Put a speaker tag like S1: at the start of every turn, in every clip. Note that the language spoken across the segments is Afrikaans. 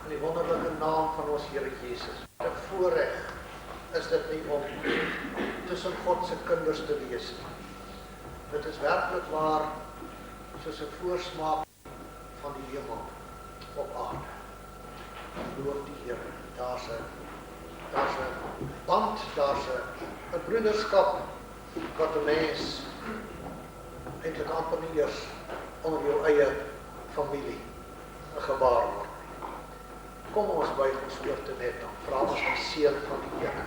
S1: in die wonderlike naam van ons Here Jesus. Wat 'n voorreg is dit nie om tussen God se kinders te wees nie. Dit is werklik waar soos 'n voorsmaak van die hemel op aarde. Loof die Here. Daar's 'n band, daar's 'n broederskap wat 'n mens eintlik amper nie eers onder jou eie familie 'n gebaar word. Kom ons buig ons hoofde net dan vra ons die seën van die Here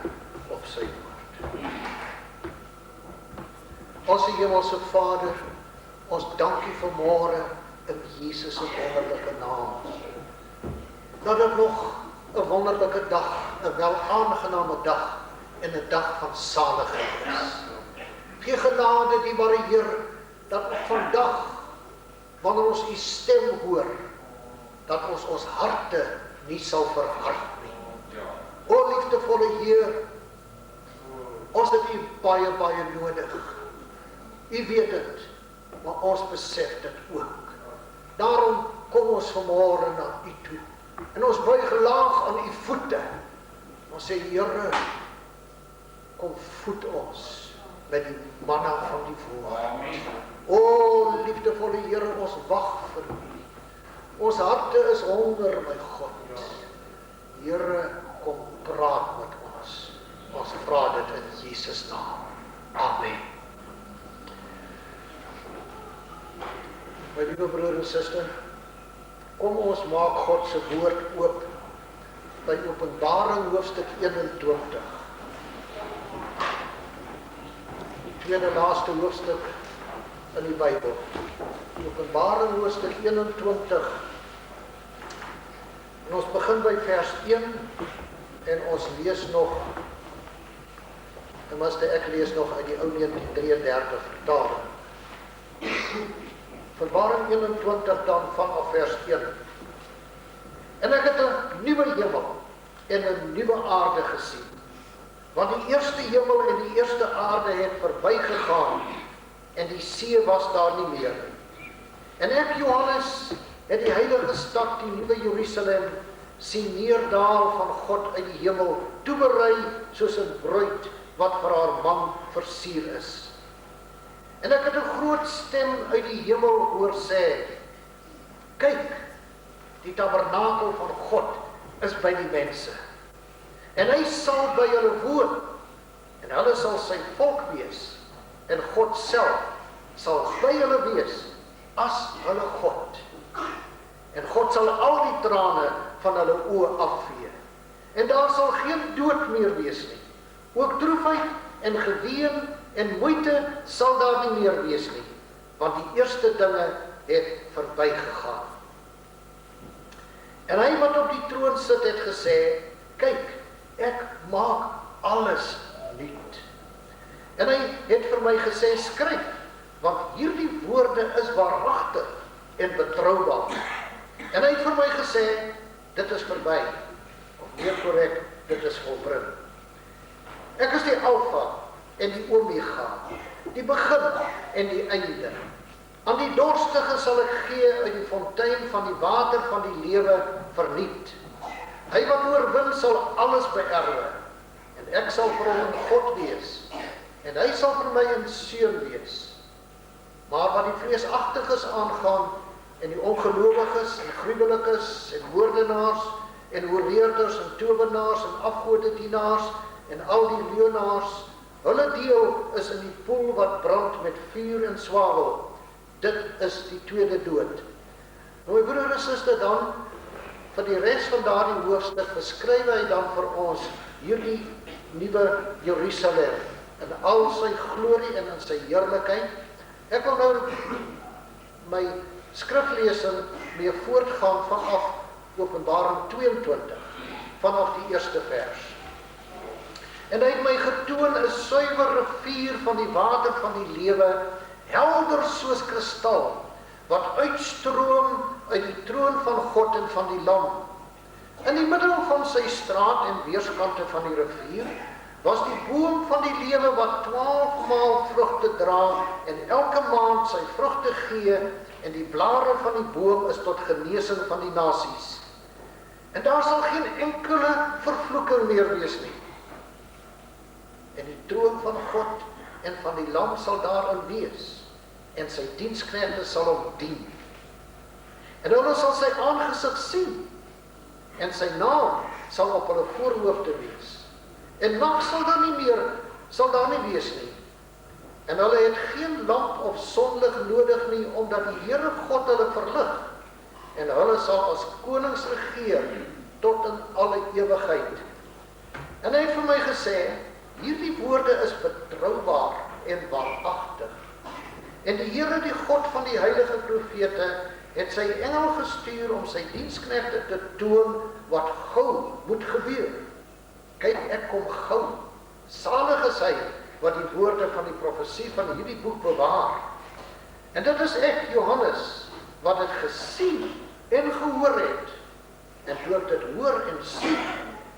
S1: op sy woord. Ons hemelse Vader, ons dank U vanmôre in Jesus se wonderlike naam. Dat dit nog 'n wonderlike dag, 'n welaangename dag en 'n dag van saligheid is. Gee genade dierbare Heer dat vandag wanneer ons U stem hoor, dat ons harte nie sal verhard nie. O liefdevolle Heer, ons het U baie, baie nodig. U weet dit, maar ons besef dit ook. Daarom kom ons vanmôre na U toe. En ons buig laag aan U voete. Ons sê, Here, kom voed ons met die manna van die woord. O liefdevolle Here, ons wag vir U. Ons harte is honger, my God. Here, kom praat met ons. Ons vra dit in Jesus naam. Amen. My liewe broer en suster, kom ons maak God se woord oop by Openbaring hoofstuk 21. Die tweede laaste hoofstuk in die Bybel. Openbaring hoofstuk 21. En ons begin by vers 1 en ons lees nog, tenminste ek lees nog uit die ou 1933 vertaling. Openbaring 21 dan vanaf vers 1. En ek het 'n nuwe hemel en 'n nuwe aarde gesien. Want die eerste hemel en die eerste aarde het verbygegaan en die see was daar nie meer. En ek, Johannes, het die heilige stad, die nuwe Jerusalem, sien neerdaal van God uit die hemel, toeberei soos 'n bruid wat vir haar man versier is. En ek het 'n groot stem uit die hemel hoor sê, kyk, die tabernakel van God is by die mense. En hy sal by hulle woon, en hulle sal sy volk wees, en God self sal by hulle wees, as hulle God. En God sal al die trane van hulle oë afvee. En daar sal geen dood meer wees nie. Ook droefheid en geween en moeite sal daar nie meer wees nie, want die eerste dinge het verbygegaan. En hy wat op die troon sit het gesê, kyk, ek maak alles nuut. En hy het vir my gesê, skryf, want hierdie woorde is waaragtig en betroubaar. En hy het vir my gesê, dit is verby, of meer korrek, dit is volbring. Ek is die Alfa en die Omega, die begin en die einde. Aan die dorstige sal ek gee uit die fontein van die water van die lewe verniet. Hy wat oorwin sal alles beerwe, en ek sal vir hom 'n God wees, en hy sal vir my 'n seun wees. Maar wat die vreesagtiges aangaan, en die ongelowiges, en gruwelikes, en moordenaars, en oorleerders, en towenaars, en afgodedienaars, en al die leeunaars, hulle deel is in die poel wat brand met vuur en swavel. Dit is die tweede dood. Nou my broer en suster, dan vir die res van daardie hoofstuk beskryf hy dan vir ons hierdie nuwe Jerusalem in al sy glorie en in sy heerlikheid. Ek wil nou my skriflesing mee voortgaan vanaf Openbaring 22, vanaf die eerste vers. En hy het my getoon 'n suiwer rivier van die water van die lewe, helder soos kristal, wat uitstroom uit die troon van God en van die Lam. In die middel van sy straat en weerskante van die rivier was die boom van die lewe wat 12 maal vrugte dra en elke maand sy vrugte gee, en die blare van die boom is tot genesing van die nasies. En daar sal geen enkele vervloeking meer wees nie. En die troon van God en van die Lam sal daarin wees, en sy diensknegte sal hom dien. En hulle sal sy aangesig sien, en sy naam sal op hulle voorhoofde wees. En nag sal daar nie wees nie. En hulle het geen lamp of sonlig nodig nie, omdat die Here God hulle verlig. En hulle sal as konings regeer tot in alle ewigheid. En hy het vir my gesê, hierdie woorde is betroubaar en waaragtig. En die Here, die God van die heilige profete, het sy engel gestuur om sy diensknegte te toon wat gou moet gebeur. Kyk, ek kom gou. Salig is hy wat die woorde van die profesie van hierdie boek bewaar. En dit is ek, Johannes, wat het gesien en gehoor het. En toe ek dit hoor en sien,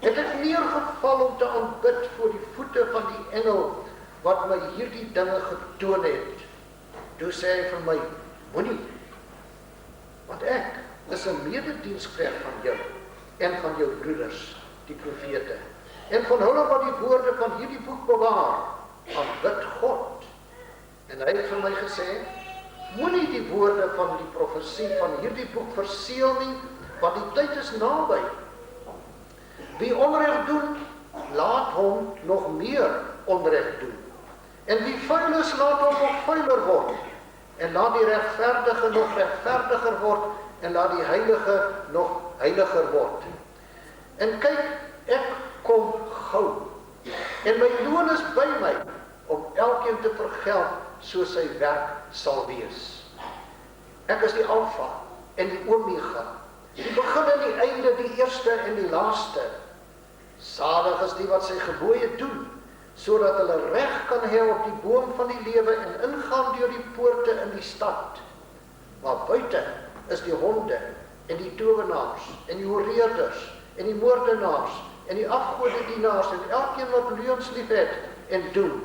S1: het ek neergeval om te aanbid voor die voete van die engel wat my hierdie dinge getoon het. Toe sê hy vir my, moenie, want ek is 'n medediensknegt van jou en van jou broeders, die profete, en van hulle wat die woorde van hierdie boek bewaar, aanbid God. En hy het vir my gesê, moenie die woorde van die profesie van hierdie boek verseël nie, want die tyd is naby. Wie onreg doen, laat hom nog meer onreg doen. En wie vuil is, laat hom nog vuiler word. En laat die regverdige nog regverdiger word, en laat die heilige nog heiliger word. En kyk, ek kom gou, en my loon is by my, om elkeen te vergeld, soos sy werk sal wees. Ek is die Alfa en die Omega, die begin en die einde, die eerste en die laaste. Salig is die wat sy gebooie doen, sodat hulle reg kan hê op die boom van die lewe en ingaan deur die poorte in die stad. Maar buite is die honde en die towenaars en die horeerders en die moordenaars en die afgodedienaars en elkeen wat leuns liefhet en doen.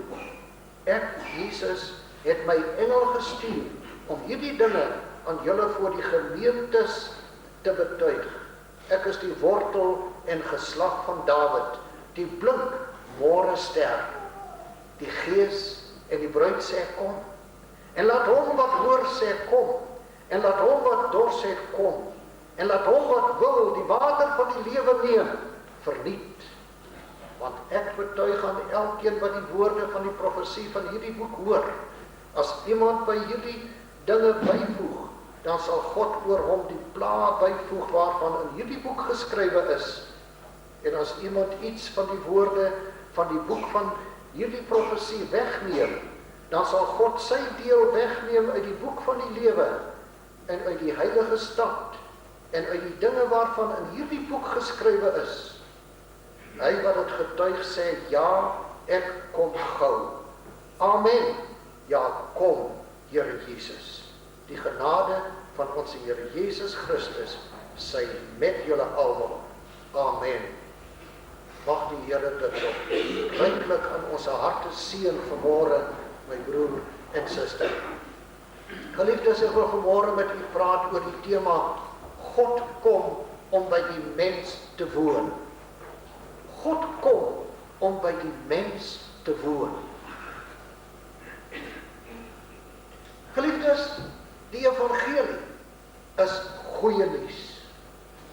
S1: Ek, Jesus, het my engel gestuur om hierdie dinge aan julle voor die gemeentes te betuig. Ek is die wortel en geslag van Dawid, die blink môrester. Die Gees en die bruid sê kom, en laat hom wat hoor sê kom, en laat hom wat dors het kom, en laat hom wat wil die water van die lewe neem, verniet. Want ek betuig aan elkeen wat die woorde van die profesie van hierdie boek hoor, as iemand by hierdie dinge byvoeg, dan sal God oor hom die pla byvoeg waarvan in hierdie boek geskrywe is. En as iemand iets van die woorde van die boek van hierdie profesie wegneem, dan sal God sy deel wegneem uit die boek van die lewe en uit die heilige stad en uit die dinge waarvan in hierdie boek geskrywe is. Hy wat het getuig sê, ja, ek kom gou. Amen. Ja, kom, Here Jesus. Die genade van ons Here Jesus Christus sy met julle almal. Amen. Mag die Here dit ook ryklik aan ons harte seën vanmôre, my broer en suster. Geliefdes, ek wil vanmôre met u praat oor die tema God kom om by die mens te woon. God kom om by die mens te woon. Geliefdes, die evangelie is goeie nuus.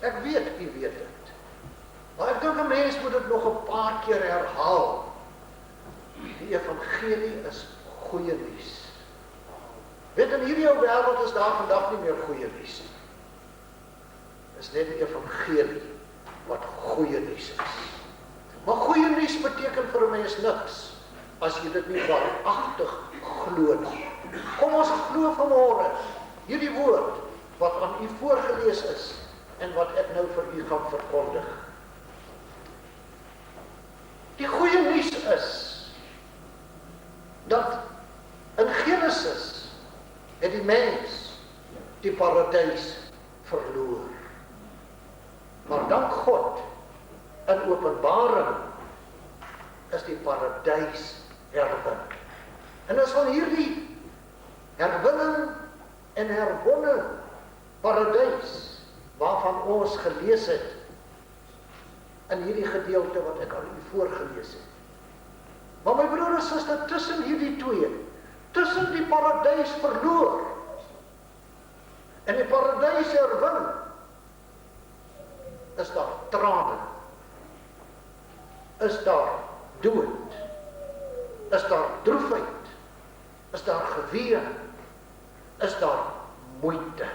S1: Ek weet, u weet dit. Maar ek dink 'n mens moet dit nog 'n paar keer herhaal. Die evangelie is goeie nuus. Weet, in hierdie ou wêreld is daar vandag nie meer goeie nuus nie. Is net die evangelie wat goeie nuus is. Maar goeie nuus beteken vir 'n mens niks as jy dit nie waaragtig glo nie. Kom ons glo vanmôre hierdie woord wat aan u voorgelees is en wat ek nou vir u gaan verkondig. Die goeie nuus is dat in Genesis het die mens die paradys verloor. Maar dank God in Openbaring is die paradys herwin. En as van hierdie herwinning en herwonne paradys waarvan ons gelees het in hierdie gedeelte wat ek aan u voorgelees het. Maar my broer en suster, tussen hierdie twee, tussen die paradys verloor en die paradys herwin, is daar trane, is daar dood, is daar droefheid, is daar geween, is daar moeite.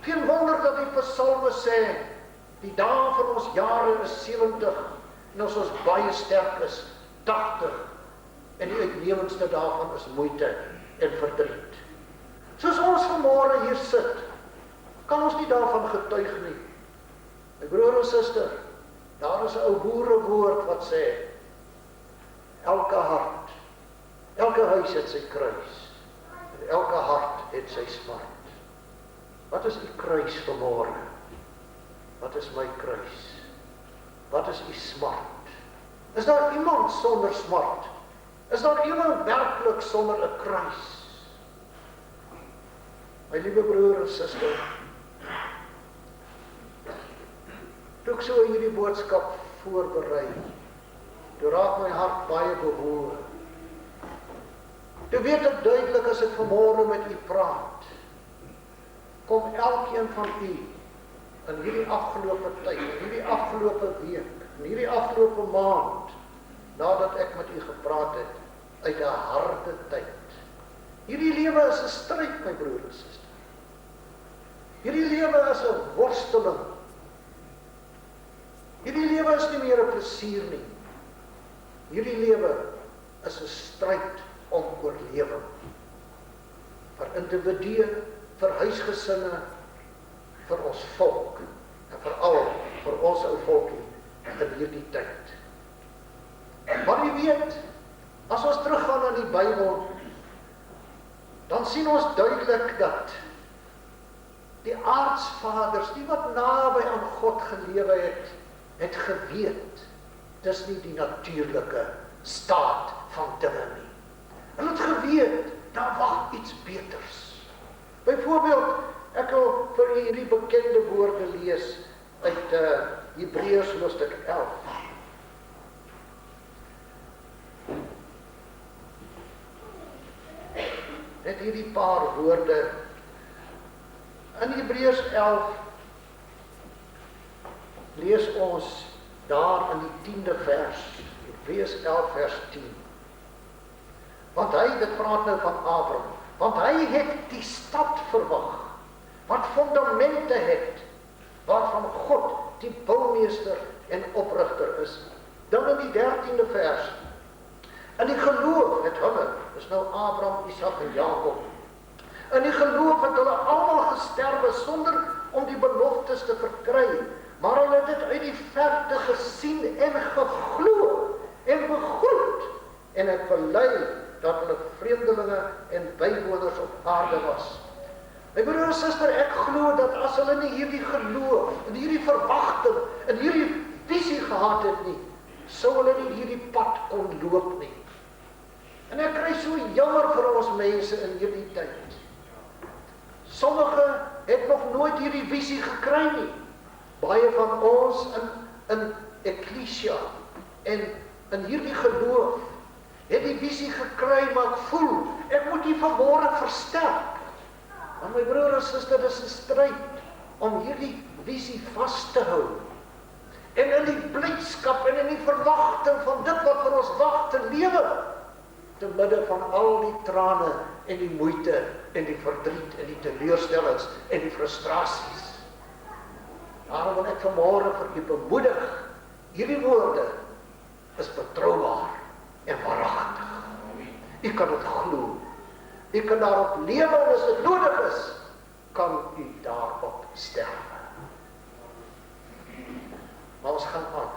S1: Geen wonder dat die psalme sê, die dae van ons jare is 70, en as ons baie sterk is, 80, en die uitnemendste daarvan is moeite en verdriet. Soos ons vanmôre hier sit, kan ons nie daarvan getuig nie. My broer en suster, daar is 'n ou boerewoord wat sê, elke hart, elke huis het sy kruis, en elke hart het sy smart. Wat is die kruis vanmôre? Wat is my kruis? Wat is die smart? Is daar iemand sonder smart? Is daar iemand werklik sonder 'n kruis? My liewe broer en suster, toe ek so hierdie boodskap voorberei, toe raak my hart baie bewoer. Toe weet ek duidelik as ek vanmôre met u praat, kom elkeen van u in hierdie afgelope tyd, in hierdie afgelope week, in hierdie afgelope maand, nadat ek met u gepraat het, uit 'n harde tyd. Hierdie lewe is 'n stryd, my broer en suster. Hierdie lewe is 'n worsteling. Hierdie lewe is nie meer 'n plesier nie. Hierdie lewe is 'n stryd om oorlewing. Vir individue, vir huisgesinne, vir ons volk, en veral vir ons ou volkie in hierdie tyd. Maar u weet, as ons teruggaan na die Bybel, dan sien ons duidelik dat die aardsvaders, die wat naby aan God gelewe het, het geweet, dis nie die natuurlike staat van dinge nie. Hulle het geweet, daar wag iets beters. Byvoorbeeld, ek wil vir u hierdie bekende woorde lees uit Hebreërs hoofstuk 11. Net hierdie paar woorde. In Hebreërs 11 lees ons daar in die 10de vers, Hebreërs 11 vers 10. Want hy, dit praat nou van Abraham, want hy het die stad verwag, wat fondamente het, waarvan God die boumeester en oprigter is. Dan in die 13de vers, in die geloof het hulle, dis nou Abraham, Isak en Jakob, in die geloof het hulle almal gesterwe sonder om die beloftes te verkry, maar hulle het dit uit die verte gesien en geglo en begroet en het bely dat hulle vreemdelinge en bywoners op aarde was. My broer en suster, ek glo dat as hulle nie hierdie geloof, en hierdie verwagting, en hierdie visie gehad het nie, sou hulle nie hierdie pad kon loop nie. En ek kry so jammer vir ons mense in hierdie tyd. Sommige het nog nooit hierdie visie gekry nie. Baie van ons in Ekklesia en in hierdie geloof het die visie gekry, maar ek voel, ek moet die vanmôre versterk. Maar my broer en suster, dis 'n stryd om hierdie visie vas te hou. En in die blydskap en in die verwagting van dit wat vir ons wag te lewe, te midde van al die trane en die moeite en die verdriet en die teleurstellings en die frustrasies. Daarom wil ek vanmôre vir u bemoedig, hierdie woorde is betroubaar en waaragtig. U kan dit glo. U kan daarop lewe en as dit nodig is, kan u daarop sterwe. Maar ons gaan aan.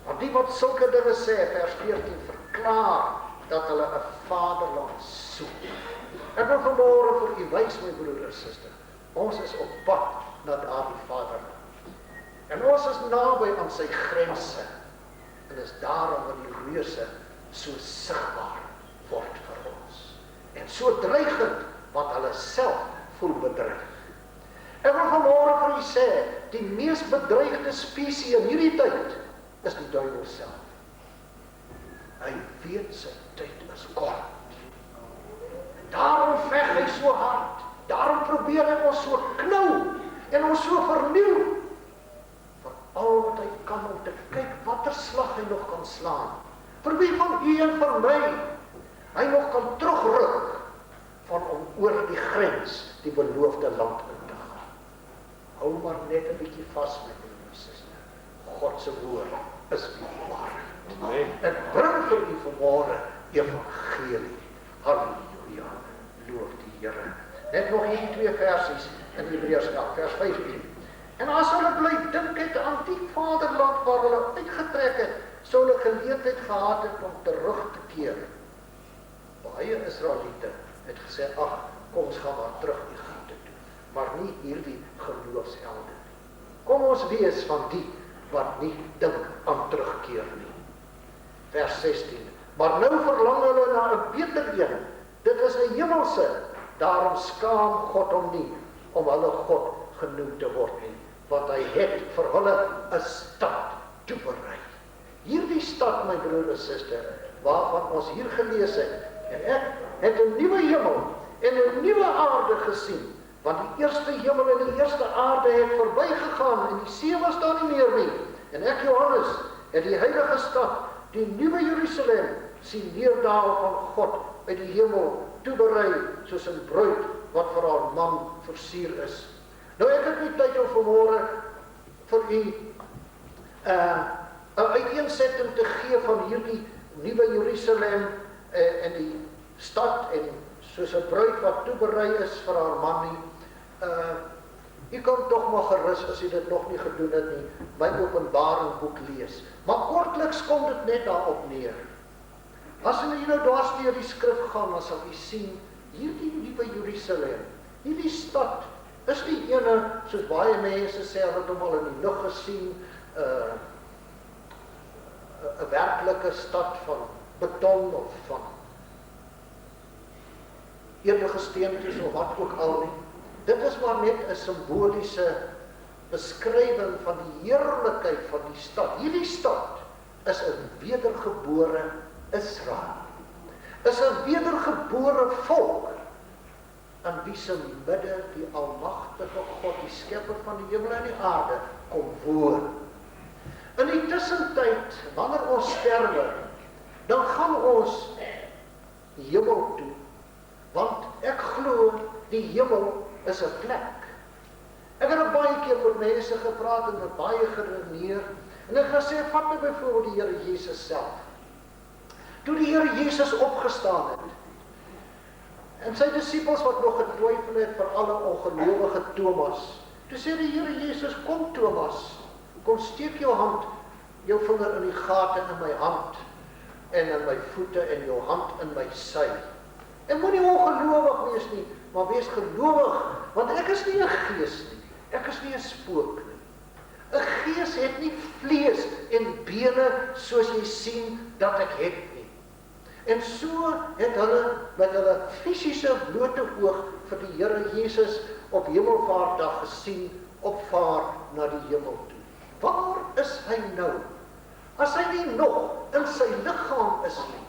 S1: Want die wat sulke dinge sê, vers 14, verklaar dat hulle 'n vaderland soek. Ek wil vanmôre vir u wys, my broer en suster, ons is op pad na daardie vaderland. En ons is naby aan sy grense. En dis daarom dat die reuse so sigbaar word vir ons. En so dreigend wat hulle self voel bedreig. Ek wil vanmôre vir u sê, die mees bedreigde spesies in hierdie tyd, is die duiwel self. Hy weet sy tyd is kort. Daarom veg hy so hard, daarom probeer hy ons so knou, en ons so vernieuw, vir al wat hy kan om te kyk, watter slag hy nog kan slaan, vir wie van u en vir my, hy nog kan terugruk, van om oor die grens, die beloofde land in te gaan. Hou maar net 'n bietjie vas met die suster. God se woord is die waarheid. Ek bring vir u vanmôre evangelie. Halleluja. Loof die Here. Net nog hierdie 2 versies in Hebreërs 11, vers 15. En as hulle bly dink het aan die vaderland waar hulle uitgetrek het, sou hulle geleentheid gehad het om terug te keer. Baie Israeliete het gesê, ag, kom ons gaan maar terug Egipte toe, maar nie hierdie geloofshelde nie. Kom ons wees van die wat nie dink aan terugkeer nie. Vers 16. Maar nou verlang hulle na 'n beter een. Dit is 'n hemelse. Daarom skaam God hom nie om hulle God genoem te word nie, want hy het vir hulle 'n stad toeberei. Hierdie stad, my broer en suster, waarvan ons hier gelees het, en ek het 'n nuwe hemel en 'n nuwe aarde gesien, want die eerste hemel en die eerste aarde het verbygegaan en die see was daar nie meer nie. En ek, Johannes, het die heilige stad, die nuwe Jerusalem, sien neerdaal van God uit die hemel, toeberei soos 'n bruid wat vir haar man versier is. Nou ek het nie tyd om vanmôre vir u 'n uiteensetting te gee van hierdie nuwe Jerusalem en die stad en soos 'n bruid wat toeberei is vir haar man nie. U kan tog maar gerus, as u dit nog nie gedoen het nie, my Openbaring boek lees. Maar kortliks kom dit net daarop neer. As u nou dwars deur die skrif gaan, dan sal u sien, hierdie nuwe Jerusalem, hierdie stad, is nie ene, soos baie mense sê, hulle het hom al in die lug gesien, 'n werklike stad van beton of van edelgesteentes of wat ook al nie. Dit is maar net 'n simboliese beskrywing van die heerlikheid van die stad. Hierdie stad is 'n wedergebore Israel. Is 'n wedergebore volk aan wie se midde die almagtige God, die skepper van die hemel en die aarde, kom woon. In die tussentyd, wanneer ons sterwe, dan gaan ons hemel toe. Want ek glo die hemel is 'n plek. Ek het baie keer met mense gepraat en met baie geredeneer. En ek gesê, vat nou byvoorbeeld die Here Jesus self. Toe die Here Jesus opgestaan het, en sy disippels wat nog getwyfel het, vir alle ongelowige Thomas, toe sê die Here Jesus, kom Thomas, kom steek jou hand, jou vinger in die gate in my hand, en in my voete, en jou hand in my sy. En moenie ongelowig wees nie, maar wees gelowig, want ek is nie 'n gees nie, ek is nie 'n spook nie. 'n Gees het nie vlees en bene soos jy sien dat ek het nie. En so het hulle met hulle fisiese blote oog vir die Here Jesus op Hemelvaartdag gesien, opvaar na die hemel toe. Waar is hy nou? As hy nie nog in sy liggaam is nie,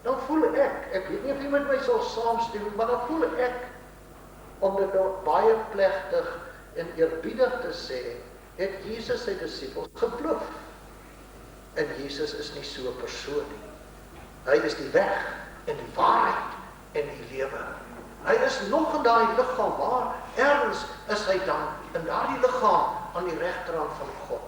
S1: dan voel ek weet nie of jy met my sal saamstem, maar dan voel ek, om dit nou baie plegtig en eerbiedig te sê, het Jesus sy disippels gebluf. En Jesus is nie so 'n persoon nie. Hy is die weg en die waarheid en die lewe. Hy is nog in daai liggaam, waar ergens is hy dan in daardie liggaam aan die regterhand van God.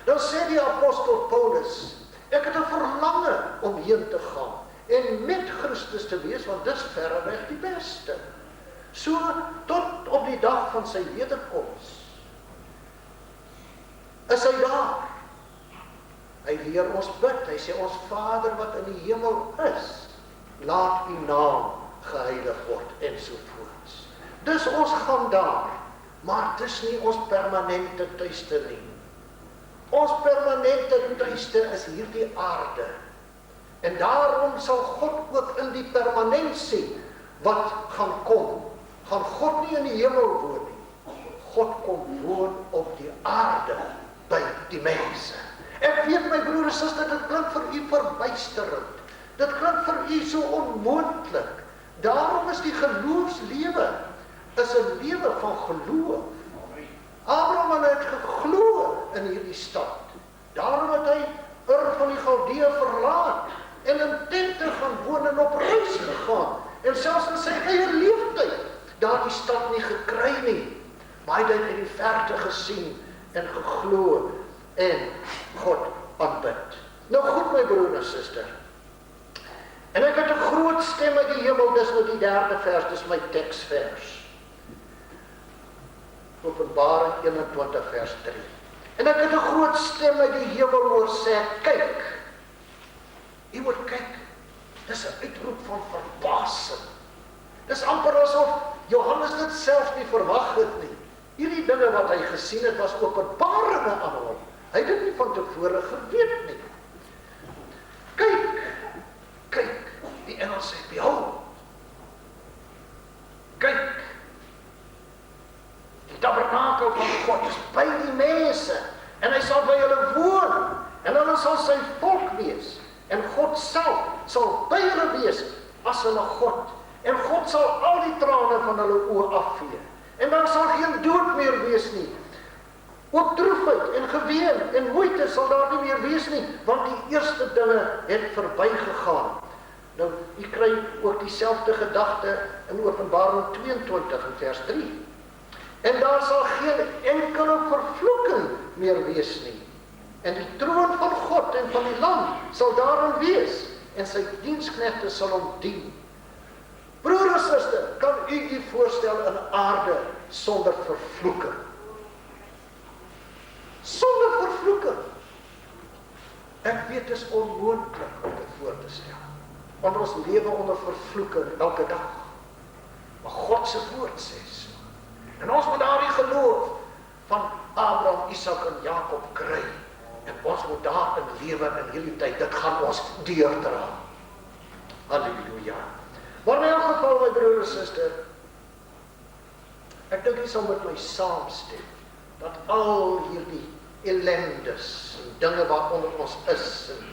S1: Dan sê die apostel Paulus, ek het 'n verlange om heen te gaan en met Christus te wees, want dis verreweg die beste. So tot op die dag van sy wederkoms is hy daar. Hy leer ons bid, hy sê ons Vader wat in die hemel is, laat u naam geheilig word ensovoorts. Dus ons gaan daar, maar dis nie ons permanente tuiste nie. Ons permanente tuiste is hierdie aarde. En daarom sal God ook in die permanentie wat gaan kom, gaan God nie in die hemel woon nie. God kom woon op die aarde by die mense. Ek weet my broer en suster, dit klink vir u verbuisterend. Dit klink vir u so onmoontlik. Daarom is die geloofslewe is 'n lewe van geloof. Abraham het geglo in hierdie stad. Daarom het hy Ur van die Galdeë verlaat en in tente gaan woon en op reis gegaan. En selfs in sy eie leeftyd daar die stad nie gekry nie. Maar hy het in die verte gesien en geglo en God aanbid. Nou goed my broer en suster. En ek het 'n groot stem uit die hemel, dis nou die 3de vers, dis my teksvers. Openbaring 21 vers 3. En ek het 'n groot stem uit die hemel hoor sê, kyk. U moet kyk. Dis 'n uitroep van verbasing. Dis amper asof Johannes dit self nie verwag het nie. Hierdie dinge wat hy gesien het was openbaringe aan hom. Hy het dit nie van tevore geweet nie. Kyk, kyk, die engel sê, behold. Kyk. Die tabernakel van God is by die mense en hy sal by hulle woon en hulle sal sy volk wees en God self sal by hulle wees as hulle God en God sal al die trane van hulle oë afvee en daar sal geen dood meer wees nie. Ook droefheid en geween en moeite sal daar nie meer wees nie, want die eerste dinge het verbygegaan. Nou, u kry ook dieselfde gedagte in Openbaring 22 in vers 3. En daar sal geen enkele vervloeking meer wees nie. En die troon van God en van die Lam sal daarin wees, en sy diensknegte sal hom dien. Broer en suster, kan u voorstel in aarde sonder vervloeking? Sonder vervloeking. Ek weet dit is onmoontlik om dit voor te stel. Want ons lewe onder vervloeking elke dag. Maar God se woord sê so. En ons moet daardie geloof van Abraham, Isak en Jakob kry. En ons moet daarin lewe in hierdie tyd. Dit gaan ons deurdra. Halleluja. Maar in elk geval, my broer en suster, ek dink jy sal met my saamstem dat al hierdie ellendes en dinge waaronder ons is en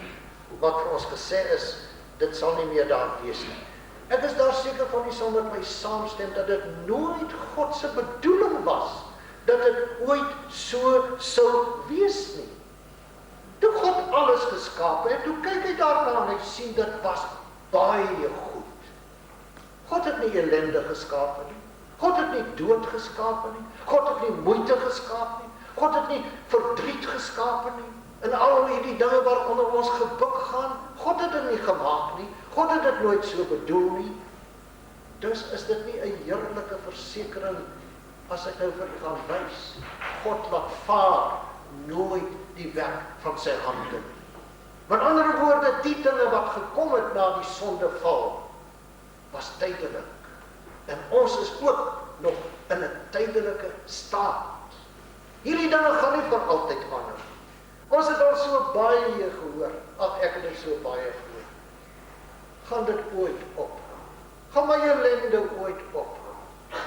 S1: wat vir ons gesê is, dit sal nie meer daar wees nie. Ek is daar seker van, jy sal met my saamstem dat dit nooit God se bedoeling was dat dit ooit so sou wees nie. Toe God alles geskaap het, toe kyk hy daarna en hy sien dit was baie goed. God het nie ellende geskaap nie. God het nie dood geskaap nie. God het nie moeite geskaap nie. God het nie verdriet geskaap nie. En al hierdie dinge waaronder ons gebuk gaan, God het dit nie gemaak nie. God het dit nooit so bedoel nie. Dus is dit nie 'n heerlike versekering as ek nou vir u gaan wys. God laat vaar nooit die werk van sy hande. Met ander woorde, die dinge wat gekom het na die sondeval was tydelik. En ons is ook nog in 'n tydelike staat. Hierdie dinge gaan nie vir altyd aanhou. Ons het al so baie gehoor. Ag, ek het dit so baie gehoor. Gaan dit ooit ophou? Gaan my ellende ooit ophou?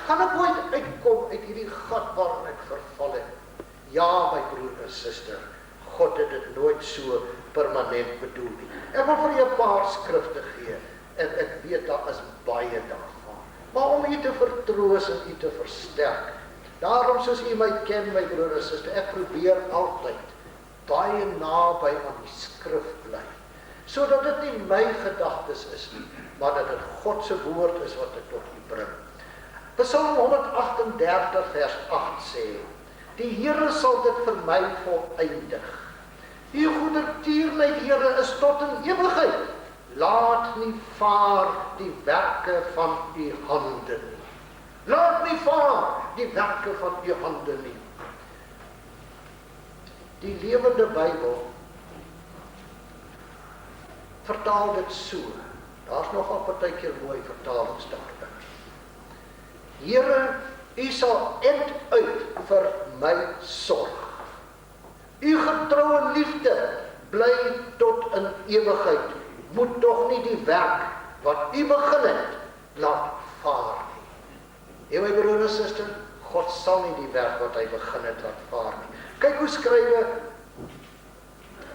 S1: Gaan ek ooit uitkom uit hierdie gat waarin ek verval het? Ja, my broer en suster, God het dit nooit so permanent bedoel nie. Ek wil vir julle 'n paar skrifte gee, en ek weet daar is baie daarvan. Maar om u te vertroos en u te versterk, daarom soos u my ken, my broer en suster, ek probeer altyd baie naby aan die skrif bly, sodat dit nie my gedagtes is nie, maar dat dit God se woord is wat ek tot u bring. Psalm 138 vers 8 sê, die Here sal dit vir my volëindig. U goedertierenheid, Here, is tot in ewigheid. Laat nie vaar die werke van u hande nie. Laat nie vaar die werke van u hande nie. Die Lewende Bybel vertaal dit so. Daar's nogal partykeer mooi vertalings daarin. Here, u sal end uit vir my sorg. U getroue liefde bly tot in ewigheid. Moet tog nie die werk wat u begin het laat vaar nie. My broer en suster, God sal nie die werk wat hy begin het laat vaar nie. Kyk hoe skrywe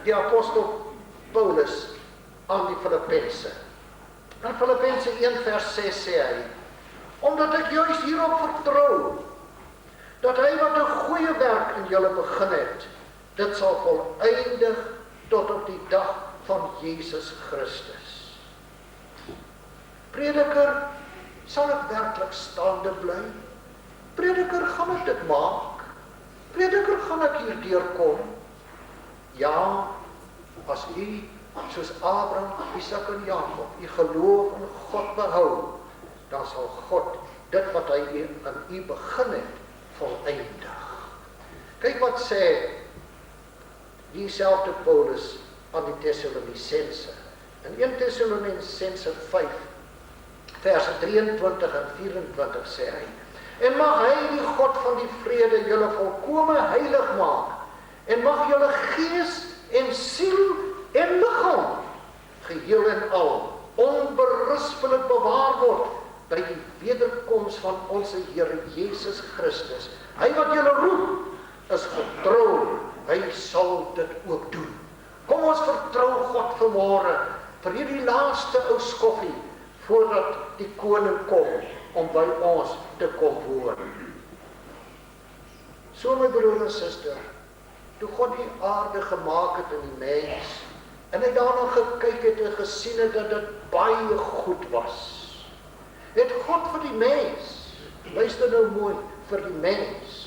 S1: die apostel Paulus aan die Filippense. In Filippense 1 vers 6 sê hy, omdat ek juist hierop vertrou, dat hy wat 'n goeie werk in julle begin het, dit sal volëindig tot op die dag van Jesus Christus. Prediker, sal ek werklik staande bly? Prediker, gaan ek dit maak? Prediker, gaan ek hier deurkom? Ja, as u, soos Abraham, Isak en Jakob, u geloof in God behou, dan sal God dit wat hy aan u begin het, volëindig. Kyk wat sê diezelfde Paulus aan die Thessalonicense. In 1 Thessalonicense 5, vers 23 en 24 sê hy, en mag hy die God van die vrede julle volkome heilig maak, en mag julle gees en siel en liggaam geheel en al onberispelik bewaar word by die wederkoms van onze Here Jesus Christus. Hy wat julle roep is getrou, hy sal dit ook doen. Kom ons vertrou God vanmôre vir hierdie laaste ou skoffie voordat die koning kom om by ons te kom woon. So my broer en suster, toe God die aarde gemaak het in die mens, en hy daarna gekyk het en gesien het dat dit baie goed was, het God vir die mens, luister nou mooi, vir die mens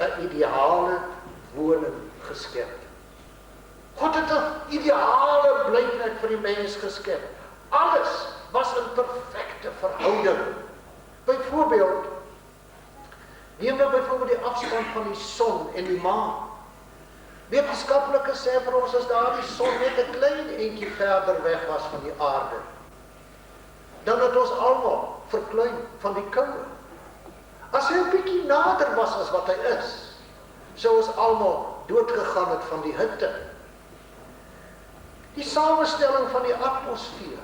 S1: 'n ideale woning geskep. God het 'n ideale blyplek vir die mens geskep. Alles was in perfekte verhouding. Byvoorbeeld, neem nou byvoorbeeld die afstand van die son en die maan. Wetenskaplikes sê vir ons as daar die son net 'n klein entjie verder weg was van die aarde, dan het ons almal verklein van die koue. As hy 'n bietjie nader was as wat hy is, sou ons almal doodgegaan het van die hitte. Die samestelling van die atmosfeer,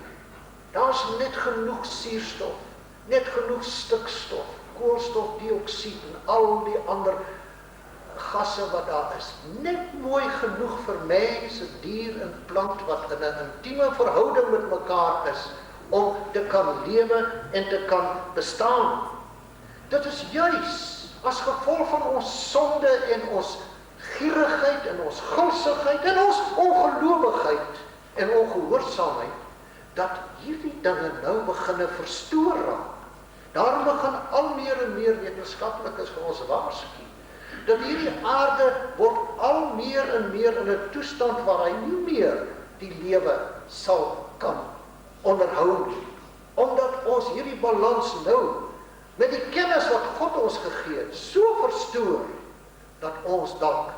S1: daar's net genoeg suurstof, net genoeg stikstof, koolstofdioksied en al die ander gasse wat daar is, net mooi genoeg vir mense, dier en plant wat in 'n intieme verhouding met mekaar is, om te kan lewe en te kan bestaan. Dit is juis as gevolg van ons sonde en ons gierigheid en ons gulsigheid en ons ongeloofigheid en ongehoorsaamheid, dat hierdie dinge nou beginne verstoor raak. Daarom begin al meer en meer wetenskaplikes vir ons waarsku, dat hierdie aarde word al meer en meer in 'n toestand waar hy nie meer die lewe sal kan onderhou nie. Omdat ons hierdie balans nou, met die kennis wat God ons gegee het, so verstoor, dat ons dalk,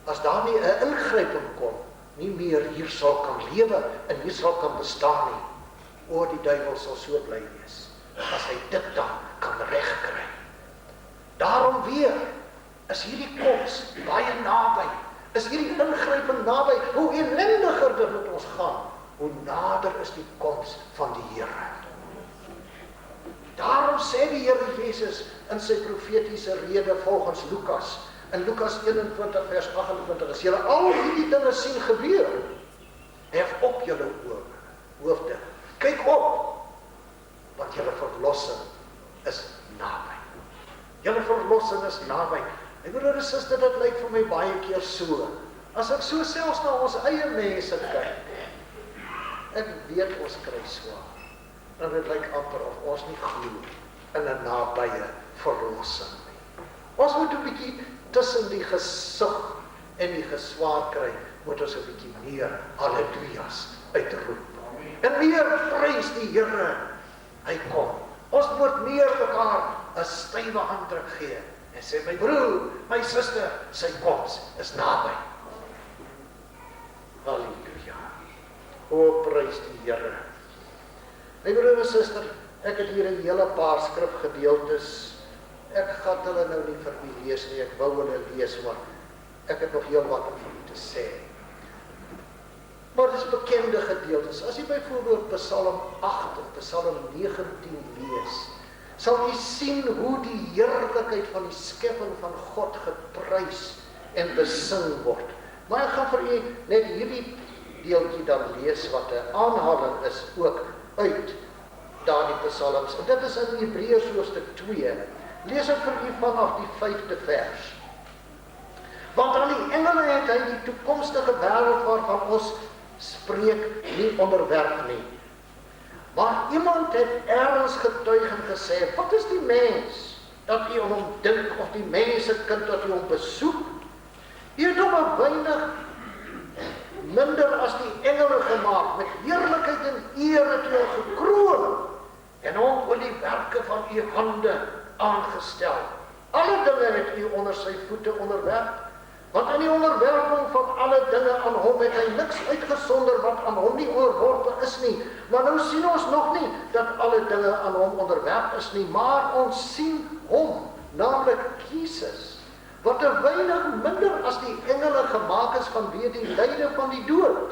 S1: as daar nie 'n ingryping kom, nie meer hier sal kan lewe en hier sal kan bestaan nie. O, die duiwel sal so bly wees, as hy dit dan kan regkry. Daarom weer, is hierdie koms baie naby, is hierdie ingryping naby, hoe ellendiger dit met ons gaan, hoe nader is die koms van die Here. Daarom sê die Here Jesus in sy profetiese rede volgens Lukas, in Lukas 21 vers 28, as julle al hierdie dinge sien gebeur, hef op julle hoofde, kyk op, want julle verlossing is naby. Julle verlossing is naby. Ek broer en suster, dit lyk vir my baie keer so, as ek so selfs na ons eie mense kyk, ek weet ons kry swaar, en dit lyk amper of ons nie glo in 'n nabye verlossing nie. Ons moet 'n bietjie tussen die gesug en die geswaar kry, moet ons 'n bietjie meer halleluja's uitroep. En meer prys die Here, hy kom. Ons moet meer mekaar 'n stywe handdruk gee en sê, my broer, my suster, sy koms is naby. Halleluja. O, prys die Here. My broer en suster, ek het hier 'n hele paar skrifgedeeltes. Ek gaan hulle nou nie vir u lees nie, ek wou hulle lees, maar ek het nog heel wat om vir u te sê. Maar dit is bekende gedeeltes. As jy byvoorbeeld Psalm 8 en Psalm 19 lees, sal jy sien hoe die heerlikheid van die skepping van God geprys en besing word. Maar ek gaan vir u net hierdie deeltjie dan lees wat 'n aanhaling is ook uit daardie psalms. En dit is in Hebreërs hoofstuk 2. Lees ek vir u vanaf die 5de vers. Want aan die engele het hy die toekomstige wêreld waarvan ons spreek nie onderwerp nie. Maar iemand het ergens getuig en gesê, wat is die mens dat u aan hom dink, of die mensekind dat u hom besoek? U het hom 'n weinig minder as die engele gemaak, met heerlikheid en eer het u hom gekroon, en hom oor die werke van u hande aangestel. Alle dinge het u onder sy voete onderwerp, want in die onderwerping van alle dinge aan hom het hy niks uitgesonder wat aan hom nie onderworpe is nie. Maar nou sien ons nog nie dat alle dinge aan hom onderwerp is nie, maar ons sien hom, naamlik Jesus, wat 'n weinig minder as die engele gemaak is vanweë die lyde van die dood,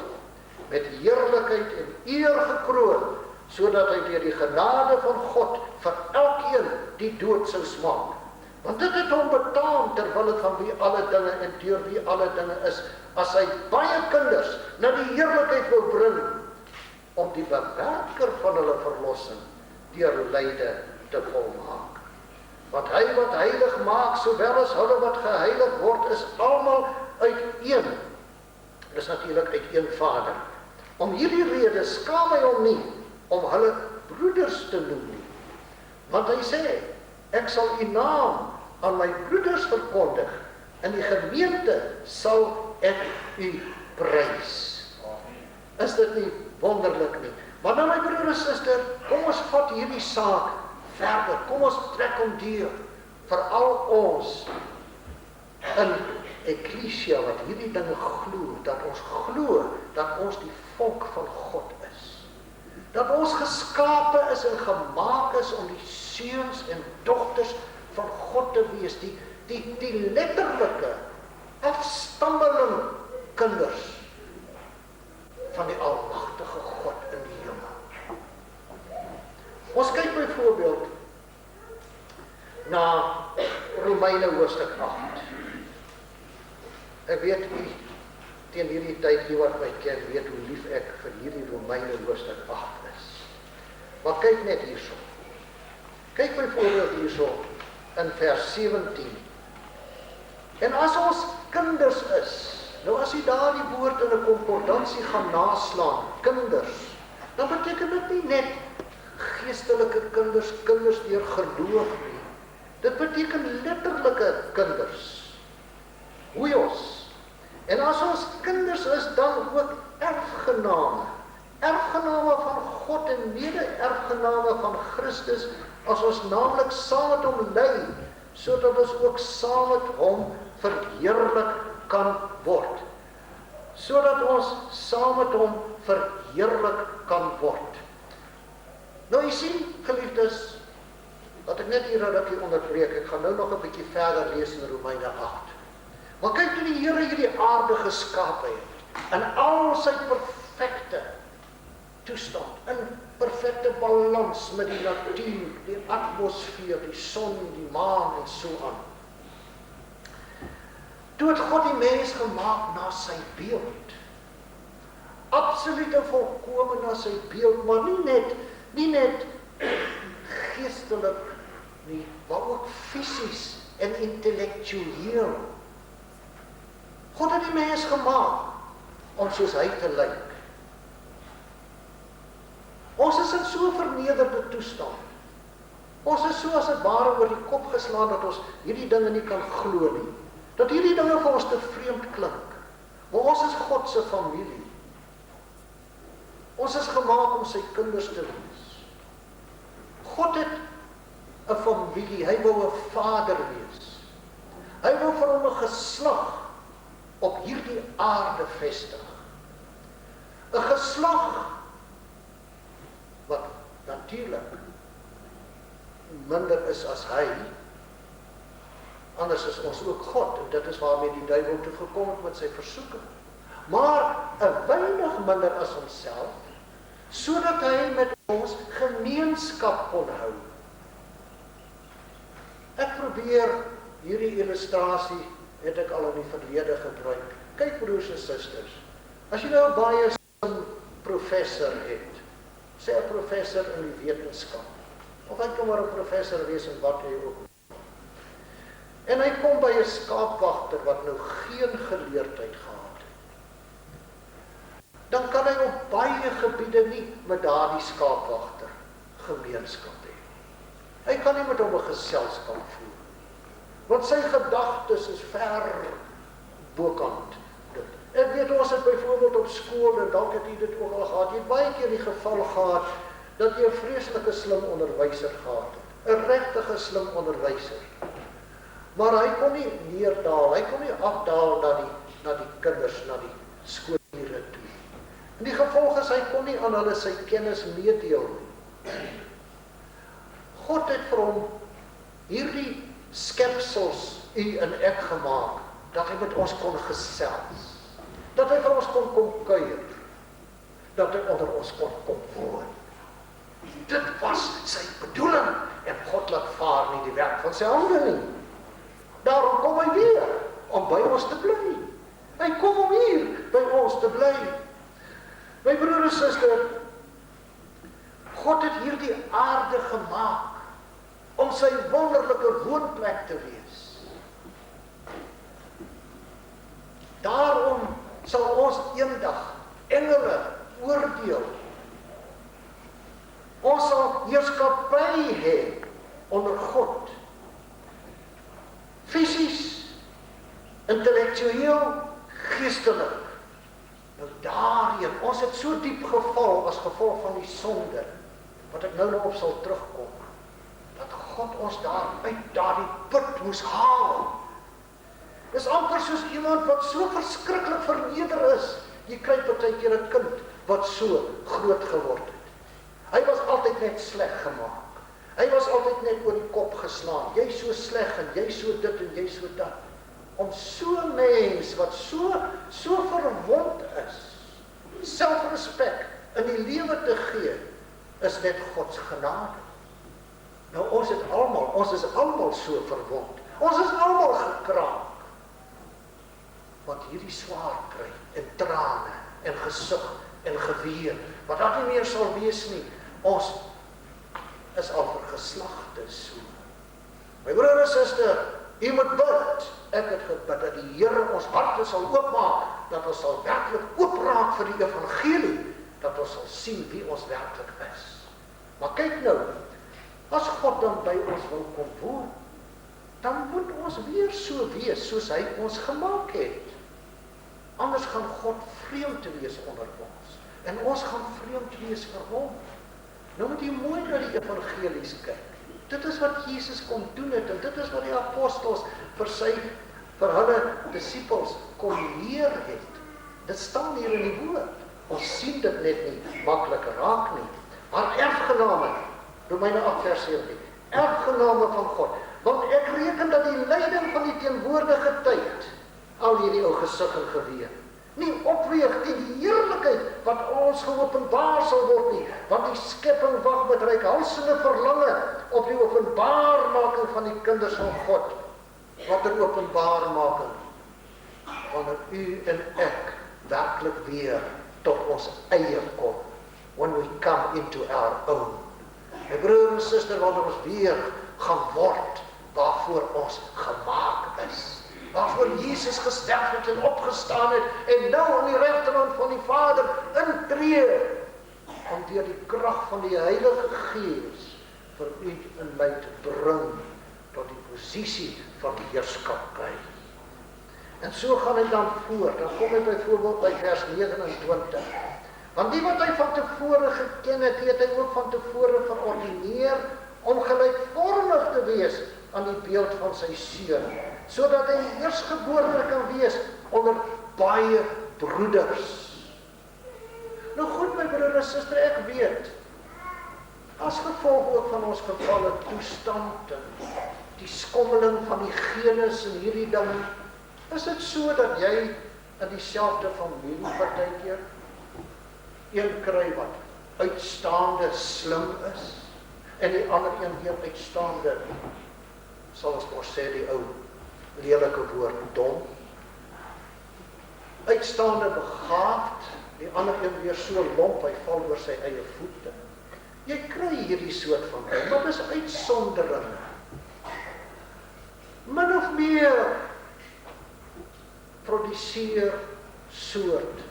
S1: met heerlikheid en eer gekroon, sodat hy deur die genade van God vir elkeen die dood sou smaak. Want dit het hom betaam terwille van wie alle dinge en deur wie alle dinge is, as hy baie kinders na die heerlikheid wil bring, om die bewerker van hulle verlossing deur lyde te volmaak. Want hy wat heilig maak, sowel as hulle wat geheilig word, is almal uit een. Dis natuurlik uit een Vader. Om hierdie rede skaam hy hom nie om hulle broeders te noem nie. Want hy sê, ek sal u naam aan my broeders verkondig, in die gemeente sal ek u prys. Is dit nie wonderlik nie? Maar nou my broer en suster, kom ons vat hierdie saak verder, kom ons trek hom deur, veral ons in Ekklesia wat hierdie dinge glo, dat ons die volk van God is. Dat ons geskape is en gemaak is om die seuns en dogters van God te wees, die letterlike afstammeling kinders van die almagtige God in die hemel. Ons kyk byvoorbeeld na Romeine hoofstuk 8. Ek weet u teen hierdie tyd hier wat my ken, weet hoe lief ek vir hierdie Romeine hoofstuk 8 is. Maar kyk net hierso. Kyk byvoorbeeld hierso in vers 17. En as ons kinders is, nou as jy daar die woord in 'n konkordansie gaan naslaan, kinders, dan beteken dit nie net geestelike kinders, kinders deur geloof nie. Dit beteken letterlike kinders. Huios. En as ons kinders is, dan ook erfgename. Erfgename van God en mede-erfgename van Christus, as ons naamlik saam met hom ly, sodat ons ook saam met hom verheerlik kan word. Sodat ons saam met hom verheerlik kan word. Nou jy sien, geliefdes, wat ek net hier rukkie onderbreek, ek gaan nou nog 'n bietjie verder lees in Romeine 8. Maar kyk hoe die Here hierdie aarde geskaap het, in al sy perfekte toestand, in perfekte balans met die natuur, die atmosfeer, die son, die maan en so aan. Toe het God die mens gemaak na sy beeld. Absoluut en volkome na sy beeld, maar nie net geestelik nie, maar ook fisies en intellektueel. God het die mens gemaak om soos hy te lyk. Ons is in so 'n vernederde toestand. Ons is so as 'n ware oor die kop geslaan dat ons hierdie dinge nie kan glo nie. Dat hierdie dinge vir ons te vreemd klink. Maar ons is God se familie. Ons is gemaak om sy kinders te wees. God het 'n familie, hy wou 'n vader wees. Hy wou vir hom 'n geslag op hierdie aarde vestig. 'n Geslag wat natuurlik minder is as hy. Anders is ons ook God, en dit is waarmee die duiwel toe gekom het met sy versoeking. Maar 'n weinig minder as homself, sodat hy met ons gemeenskap kon hou. Ek probeer hierdie illustrasie, het ek al in die verlede gebruik. Kyk broers en susters, as jy nou 'n baie slim professor het, sê 'n professor in die wetenskap, of hy kan maar 'n professor wees in wat hy ook, en hy kom by 'n skaapwagter wat nou geen geleerdheid gehad het, dan kan hy op baie gebiede nie met daardie skaapwagter gemeenskap hê. Hy kan nie met hom 'n geselskap voer, want sy gedagtes is ver bokant dit. Ek weet ons het byvoorbeeld op skool, en dalk het jy dit ook al gehad, jy het baie keer die geval gehad, dat jy 'n vreeslike slim onderwyser gehad het, 'n regtige slim onderwyser. Maar hy kon nie neerdaal, hy kon nie afdaal na die kinders, na die skoolure toe. En die gevolg is, hy kon nie aan hulle sy kennis meedeel nie. God het vir hom hierdie skepsels u en ek gemaak, dat hy met ons kon gesels, dat hy vir ons kon kom kuier, dat hy onder ons kon kom woon. Dit was sy bedoeling, en God laat vaar nie die werk van sy hande nie. Daarom kom hy weer, om by ons te bly. Hy kom om hier by ons te bly. My broer en suster, God het hierdie aarde gemaak, om sy wonderlike woonplek te wees. Daarom sal ons eendag engele oordeel. Ons sal heerskappy hê onder God. Fisies, intellektueel, geestelik. Nou daarin, ons het so diep geval as gevolg van die sonde, wat ek nou op sal terugkom, dat God ons daar uit daardie put moes haal. Dis amper soos iemand wat so verskriklik verneder is. Jy kry partykeer 'n kind wat so groot geword het. Hy was altyd net sleg gemaak. Hy was altyd net oor die kop geslaan. Jy so sleg en jy so dit en jy so dat. Om so 'n mens wat so verwond is, selfrespek in die lewe te gee, is net God se genade. Nou ons is almal so verwond. Ons is almal gekraak. Wat hierdie swaar kry, en trane, en gesug, en geween, wat dat nie meer sal wees nie. Ons is al vir geslagte so. My broer en suster, u moet bid. Ek het gebid dat die Here ons harte sal oopmaak, dat ons sal werklik oopraak vir die evangelie, dat ons sal sien wie ons werklik is. Maar kyk nou, as God dan by ons wil kom woon, dan moet ons weer so wees, soos hy ons gemaak het. Anders gaan God vreemd wees onder ons, en ons gaan vreemd wees vir hom. Nou moet jy mooi na die evangelies kyk. Dit is wat Jesus kom doen het, en dit is wat die apostels vir hulle disippels kom leer het. Dit staan hier in die woord. Ons sien dit net nie maklik raak nie. Maar erfgename, Romeine 8 vers 17, erfgename van God. Want ek reken dat die lyding van die teenwoordige tyd, al hierdie ou gesig en geween, nie opweeg teen die heerlikheid wat ons geopenbaar sal word nie, want die skepping wag met reikhalsende verlange op die openbaarmaking van die kinders van God. Wat 'n openbaarmaking, wanneer u en ek werklik weer tot ons eie kom, when we come into our own. My broer en suster, wanneer ons weer gaan word waarvoor ons gemaak is, waarvoor Jesus gesterf het en opgestaan het, en nou aan die regterhand van die Vader intree, om deur die krag van die Heilige Gees vir u en my te bring tot die posisie van heerskappy. En so gaan hy dan voort. Dan kom hy byvoorbeeld by vers 29. Want die wat hy van tevore geken het, het hy ook van tevore verordineer om gelykvormig te wees aan die beeld van sy seun, sodat hy eerstgeborene kan wees onder baie broeders. Nou goed, my broer en suster, ek weet, as gevolg ook van ons gevalle toestand en die skommeling van die genes en hierdie ding, is dit so dat jy in dieselfde familie partykeer een kry wat uitstaande slim is, en die ander een weer uitstaande sal ons maar sê die ou lelike woord dom, uitstaande begaafd, die ander een weer so lomp, hy val oor sy eie voete. Jy kry hierdie soort van ding, wat is uitsondering? Min of meer produseer soort.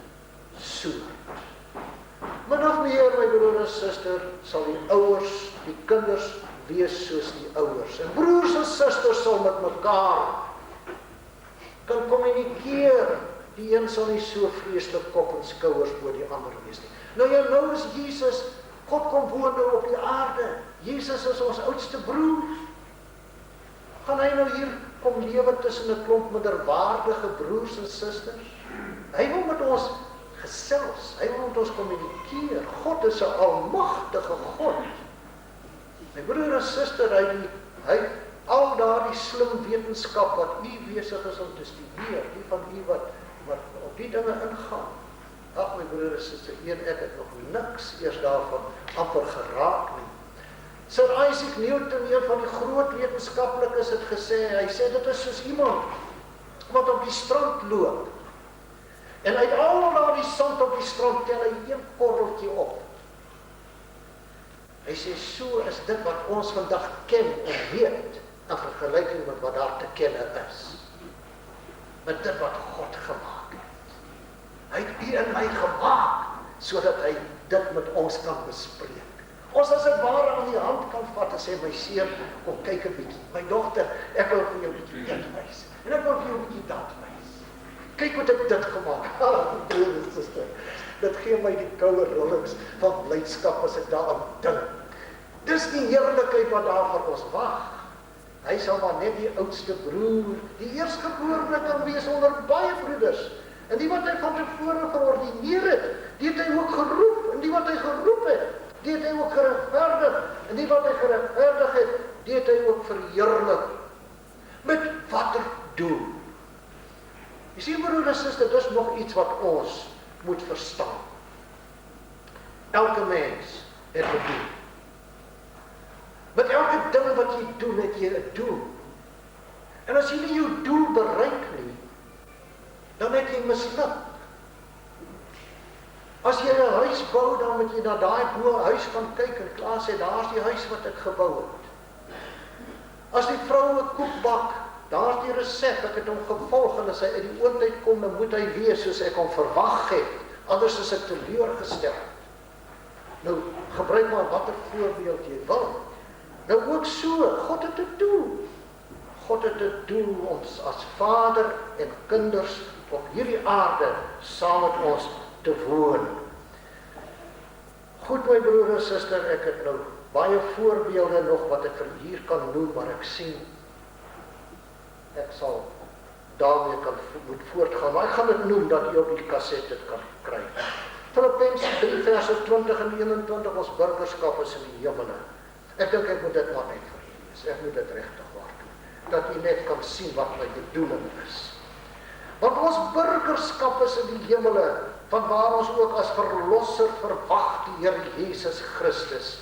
S1: Min of meer, my broer en suster, sal die ouers, die kinders wees soos die ouers. En broers en susters sal met mekaar kan kommunikeer. Die een sal nie so vreeslik kop en skouers oor die ander wees nie. Nou is Jesus, God kom woon nou op die aarde. Jesus is ons oudste broer. Gaan hy nou hier kom lewe tussen 'n klomp minderwaardige broers en susters? Hy wil met ons gesels, hy wil met ons kommunikeer. God is 'n almagtige God. My broer en suster, hy al daardie slim wetenskap wat u besig is om te studeer, die van u wat op die dinge ingaan. Ag my broer en suster, ek het nog niks eers daarvan amper geraak nie. Sir Isaac Newton, een van die groot wetenskaplikes, het gesê, hy sê dit is soos iemand wat op die strand loop. En uit al daardie sand op die strand tel hy een korreltjie op. Hy sê, so is dit wat ons vandag ken en weet, in vergelyking met wat daar te kenne is. Met dit wat God gemaak het. Hy het u en my gemaak, sodat hy dit met ons kan bespreek. Ons as het ware aan die hand kan vat en sê, my seun, kom kyk 'n bietjie. My dogter, ek wil vir jou 'n bietjie dit wys. En ek wil vir jou 'n bietjie dat wys. Kyk wat ek dit gemaak. Broer en suster, dit gee my die koue rillings van blydskap as ek daaraan dink. Dis die heerlikheid wat daar vir ons wag. Hy sal maar net die oudste broer, die eerstgeborene kan wees onder baie broeders. En die wat hy van tevore verordineer het, die het hy ook geroep. En die wat hy geroep het, die het hy ook geregverdig. En die wat hy geregverdig het, die het hy ook verheerlik. Met watter doel? Jy sien, broer en suster, dis nog iets wat ons moet verstaan. Elke mens het 'n doel. Met elke ding wat jy doen, het jy 'n doel. En as jy nie jou doel bereik nie, dan het jy misluk. As jy 'n huis bou, dan moet jy na daai huis gaan kyk en klaar sê, daar's die huis wat ek gebou het. As die vrou 'n koek bak, daar's die resep, ek het hom gevolg, en as hy uit die oondheid kom, dan moet hy wees soos ek hom verwag het, anders is ek teleurgestel. Nou, gebruik maar watter voorbeeld jy wil. Nou ook so, God het 'n doel. God het 'n doel om as vader en kinders op hierdie aarde saam met ons te woon. Goed, my broer en suster, ek het nou baie voorbeelde nog wat ek vir hier kan noem, maar ek sien, ek sal daarmee moet voortgaan, maar ek gaan dit noem, dat jy op die kaset dit kan kry. Filippense 3 verse 20 en 21, ons burgerskap is in die hemele. Ek dink ek moet dit maar net vir u lees, ek moet dit regtig waar doen, dat u net kan sien wat my bedoeling is. Want ons burgerskap is in die hemele, vanwaar ons ook as verlosser verwag die Here Jesus Christus,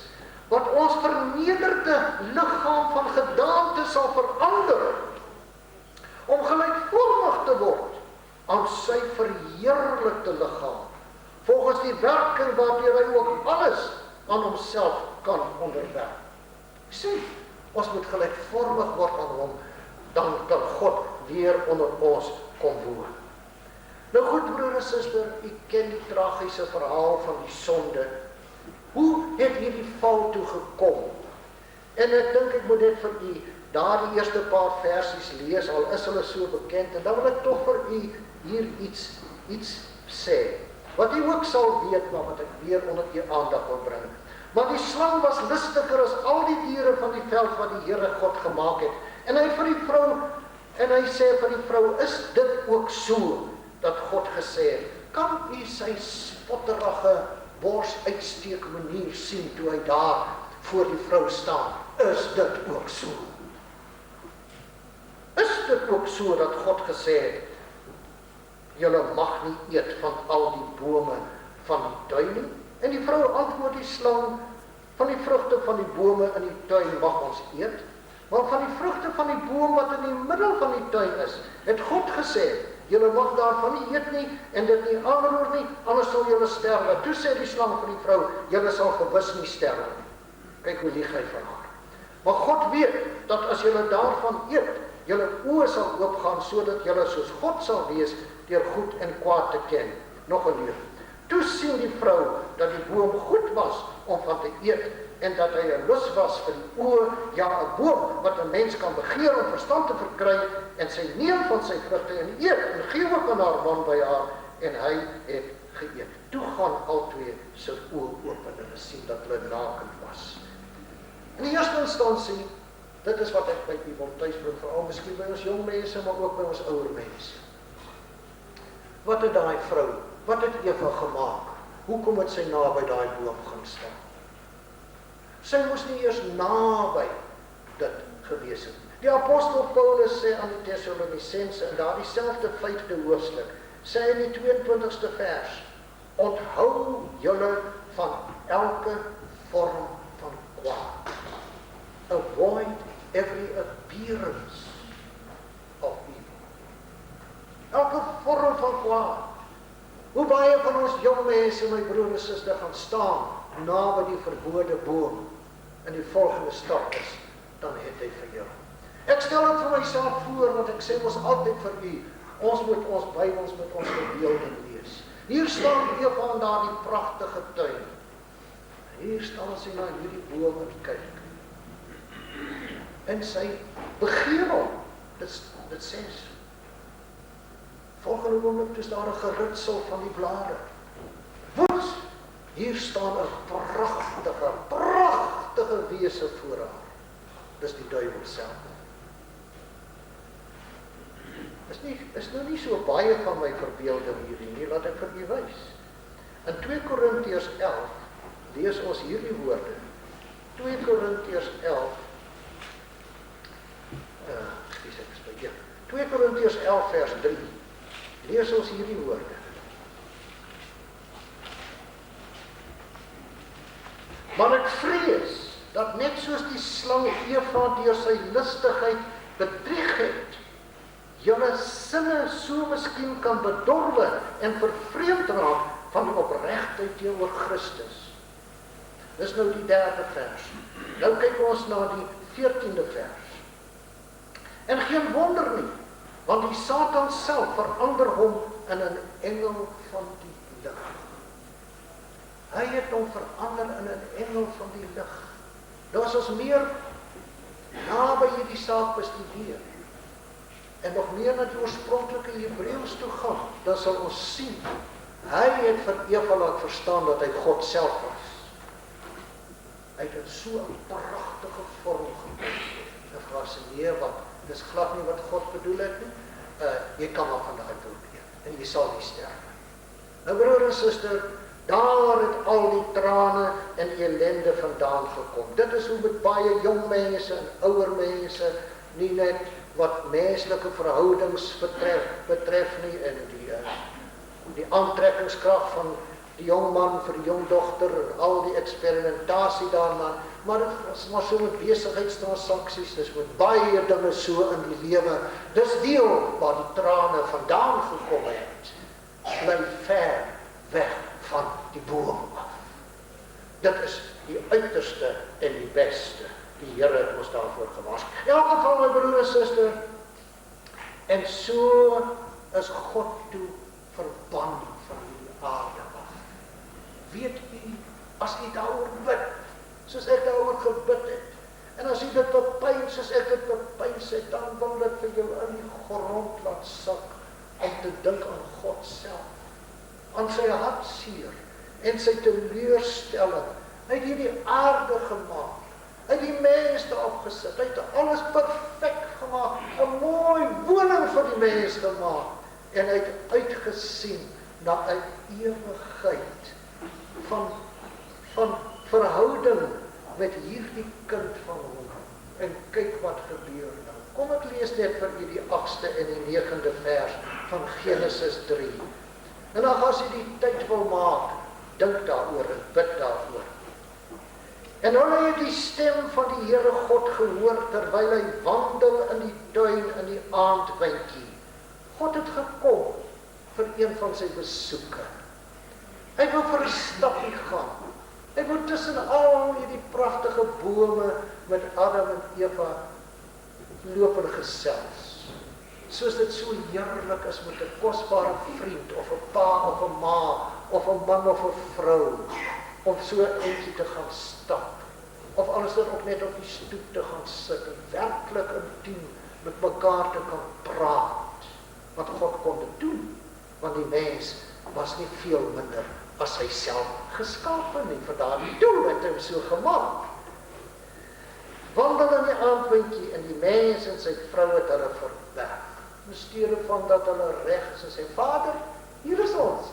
S1: wat ons vernederde liggaam van gedaante sal verander, om gelykvormig te word aan sy verheerlikte liggaam, volgens die werking waardeur hy ook alles aan homself kan onderwerp. Sê, ons moet gelykvormig word aan hom, dan kan God weer onder ons kom woon. Nou goed, broer en suster, u ken die tragiese verhaal van die sonde. Hoe het hierdie val toe gekom? En ek dink ek moet net vir u daar die eerste paar versies lees, al is hulle so bekend, en dan wil ek toch vir u hier iets sê, wat u ook sal weet, maar wat ek weer onder u aandag wil bring. Maar die slang was listiger as al die diere van die veld wat die Here God gemaak het. En hy vir die vrou, en hy sê vir die vrou, is dit ook so, dat God gesê het, kan u sy spotterige bors uitsteek manier sien, toe hy daar voor die vrou staan, is dit ook so? Is dit ook so, dat God gesê het, julle mag nie eet van al die bome van die tuin nie? En die vrou antwoord die slang, van die vrugte van die bome in die tuin mag ons eet, Want van die vrugte van die boom wat in die middel van die tuin is, het God gesê, julle mag daarvan nie eet nie, en dit nie aanroer nie, anders sal julle sterwe. Toe sê die slang vir die vrou, julle sal gewis nie sterwe nie. Kyk hoe lieg hy van haar. Maar God weet, dat as julle daarvan eet, julle oë sal oopgaan, sodat julle soos God sal wees, deur goed en kwaad te ken. Nog 'n leer. Toe sien die vrou, dat die boom goed was, om van te eet, en dat hy 'n lus was vir die oë, ja, 'n boom, wat 'n mens kan begeer om verstand te verkry, en sy neem van sy vrugte en eet, en gee ook aan haar man by haar, en hy het geëet. Toe gaan albei sy oë oop, en hulle sien dat hulle nakend was. In die eerste instansie, dit is wat ek by u wil tuisbring, veral miskien by ons jong mense, maar ook by ons ouer mense. Wat het daai vrou, wat het Eva gemaak? Hoekom het sy naby daai boom gaan staan? Sy moes nie eers naby dit gewees het. Die apostel Paulus sê aan die Tessalonisense in daardie selfde 5de hoofstuk, sê in die 22ste vers, onthou julle van elke vorm van kwaad. Avoid every appearance of evil. Elke vorm van kwaad. Hoe baie van ons jong mense, my broer en suster, gaan staan naby die verbode boom, en die volgende stap is, dan het hy vir jou. Ek stel dit vir myself voor, want ek sê ons altyd vir u, ons moet ons Bybels met ons verbeelding lees. Hier staan Eva in daardie pragtige tuin. Hier staan sy na hierdie boom en kyk. En sy begeer hom. Dit sê so. Volgende oomblik is daar 'n geritsel van die blare. Woets! Hier staan 'n pragtige wese voor haar. Dis die duiwel self. Is nou nie so baie van my verbeelding hierdie nie, laat ek vir u wys. In 2 Korintiërs 11 lees ons hierdie woorde. 2 Korintiërs 11 2 Korintiërs 11 vers 3 lees ons hierdie woorde. Maar ek vrees dat net soos die slang Eva deur sy listigheid bedrieg het, julle sinne so miskien kan bedorwe en vervreemd raak van die opregtheid teenoor Christus. Dis nou die 3de vers. Nou kyk ons na die 14de vers. En geen wonder nie, want die Satan self verander hom in 'n engel van die lig. Hy het hom verander in 'n engel van die lig. Nou as ons meer naby hierdie saak bestudeer, en nog meer na die oorspronklike Hebreëus toe gaan, dan sal ons sien, hy het vir Eva laat verstaan dat hy God self was. Hy het in so 'n pragtige vorm gemaak. En vra sy, nee, wat? Dis glad nie wat God bedoel het nie. Jy kan maar van daai boom eet, en jy sal nie sterf. Nou broer en suster, daar het al die trane en ellende vandaan gekom. Dit is hoe met baie jong mense en ouer mense, nie net wat menslike verhoudings betref nie, en die aantrekkingskrag van die jong man vir die jong dogter, en al die experimentasie daarna, maar dit is maar so met besigheidstransaksies, dis met baie dinge so in die lewe. Dis deel waar die trane vandaan gekom het, bly ver weg van die boom af. Dit is die uiterste en die beste. Die Here het ons daarvoor gewas. In elk geval, my broer en suster, en so is God toe verban van die aarde af. Weet u, as u daaroor bid, soos ek daaroor gebid het, en as u dit bepyn, soos ek dit bepyns het, dan wil dit vir jou in die grond laat sak, om te dink aan God self, aan sy hartseer, en sy teleurstelling. Hy het hierdie aarde gemaak, hy het die mens daarop gesit, hy het alles perfek gemaak, 'n mooi woning vir die mens gemaak, en hy het uitgesien na 'n ewigheid van verhouding met hierdie kind van hom. En kyk wat gebeur nou. Kom ek lees net vir u die 8ste en die 9de vers van Genesis 3. En dan as jy die tyd wil maak, dink daaroor en bid daaroor. En hulle het die stem van die Here God gehoor terwyl hy wandel in die tuin in die aandwindjie. God het gekom vir een van sy besoeke. Hy wil vir 'n stapie gaan. Hy wil tussen al hierdie pragtige bome met Adam en Eva loop en gesels. Soos dit so heerlik is met 'n kosbare vriend of 'n pa of 'n ma of 'n man of 'n vrou om so 'n entjie te gaan stap. Of anders dan ook net op die stoep te gaan sit en werklik intiem met mekaar te kan praat. Wat God kon dit doen, want die mens was nie veel minder as hy self geskape nie, vir daardie doel het hy hom so gemaak. Wandel in die aandwindjie en die mens en sy vrou het hulle verberg. Mysterie van dat hulle reg is en sê, Vader, hier is ons.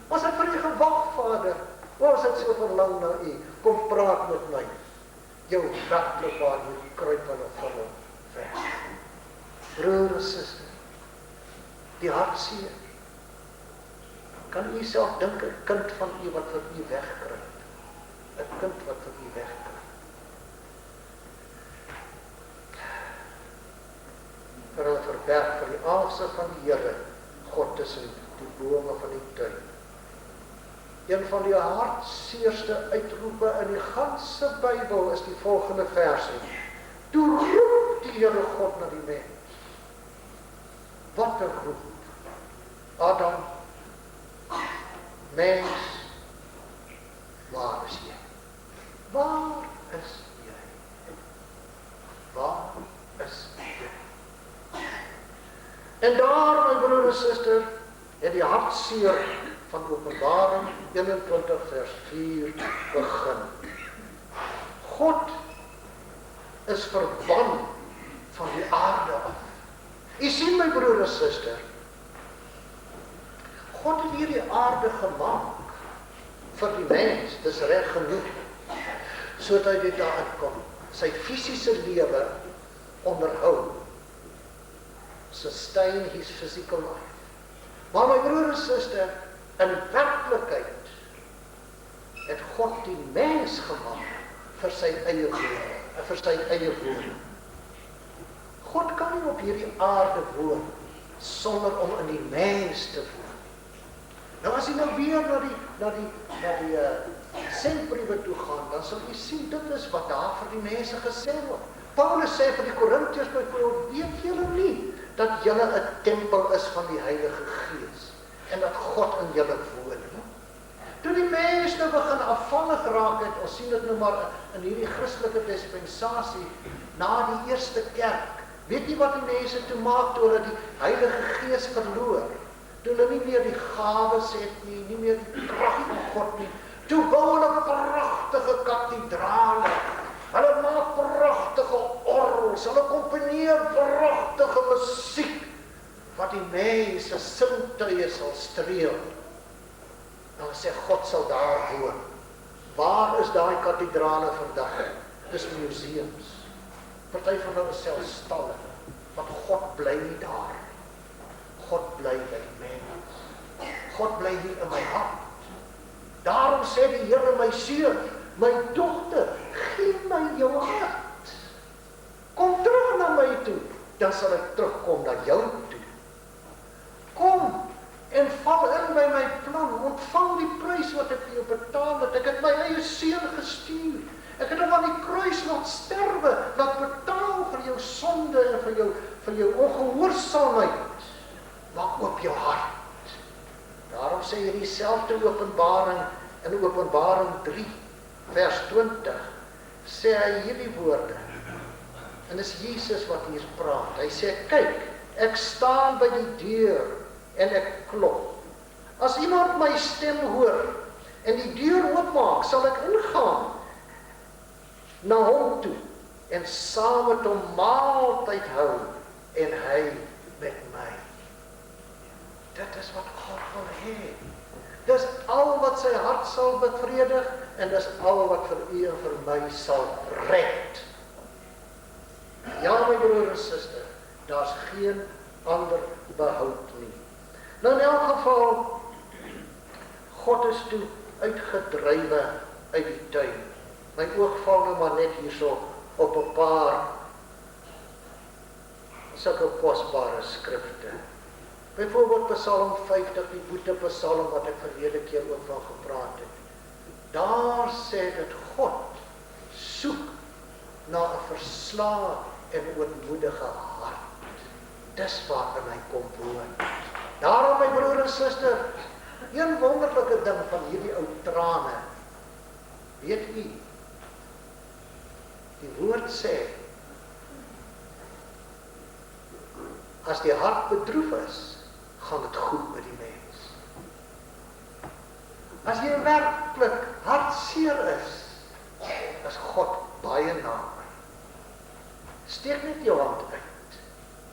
S1: Ons het vir u gewag, Vader. Ons het so verlang na u. Kom praat met my. Jou werklik waar jy kruip hulle van hom weg. Broer en suster, die hartseer. Kan u self dink 'n kind van u wat vir u wegkruip? 'n kind wat vir u wegkruip. Vir hulle verberg vir die aangesig van die Here, God tussen die bome van die tuin. Een van die hartseerste uitroepe in die ganse Bybel is die volgende versie. Toe roep die Here God na die mens. Wat 'n roep. Adam, mens, waar is jy? Waar is jy? Waar is jy? En daar, my broer en suster, het die hartseer van Openbaring 21 vers 4 begin. God is verban van die aarde af. U sien my broer en suster, God het hierdie aarde gemaak vir die mens, dis reg genoeg, sodat hy dit daarin kom, sy fisiese lewe onderhou, sustain his physical life. Maar my broer en suster, in werklikheid het God die mens gemaak vir sy eie woning, vir sy eie woning. God kan nie op hierdie aarde woon sonder om in die mens te woon. Nou as jy nou weer na die sendbriewe toe gaan, dan sal jy sien dit is wat daar vir die mense gesê word. Paulus sê vir die Korintiërs byvoorbeeld, weet julle nie dat julle 'n tempel is van die Heilige Gees en dat God in julle woon nie? Toe die mens nou begin afvallig raak het, ons sien dit nou maar in hierdie Christelike dispensasie na die eerste kerk. Weet jy wat die mense toe maak toe hulle die Heilige Gees verloor? Toe hulle nie meer die gawes het nie meer die krag van God nie. Toe bou hulle pragtige kathedrale. Hulle maak pragtige orgels, hulle komponeer pragtige musiek wat die mense sintuie sal streel. Dan sê God sal daar woon. Waar is daai kathedrale vandag? Dis museums. Party van hulle self stalle, want God bly nie daar. God bly by die mens. God bly hier in my hart. Daarom sê die Here my seun, my dogter, gee my jou hart. Kom terug na my toe, dan sal ek terugkom na jou toe. Kom en val in by my plan, ontvang die prys wat ek vir jou betaal het. Ek het my eie seun gestuur. Ek het hom aan die kruis laat sterwe, laat betaal vir jou sonde en vir jou ongehoorsaamheid. Maak oop jou hart. Daarom sê hy dieselfde Openbaring in Openbaring 3 vers 20 sê hy hierdie woorde. En dis Jesus wat hier praat. Hy sê, kyk, ek staan by die deur en ek klop. As iemand my stem hoor en die deur oopmaak, sal ek ingaan na hom toe en saam met hom maaltyd hou en hy met my. Dit is wat God wil hê. Dis al wat sy hart sal bevredig en dis al wat vir u en vir my sal red. Ja, my broer en suster, daar's geen ander behoud nie. Nou in elk geval, God is toe uitgedrywe uit die tuin. My oog val nou maar net hierso op 'n paar sulke kosbare skrifte. Byvoorbeeld Psalm 50, die boete Psalm wat ek verlede keer ook van gepraat het. Daar sê dit God soek na 'n verslae en ootmoedige hart. Dis waarin hy kom woon. Daarom my broer en suster, een wonderlike ding van hierdie ou trane. Weet u, die woord sê, as die hart bedroef is, gaan dit goed met die mens. As jy werklik hartseer is God baie naby. Steek net jou hand uit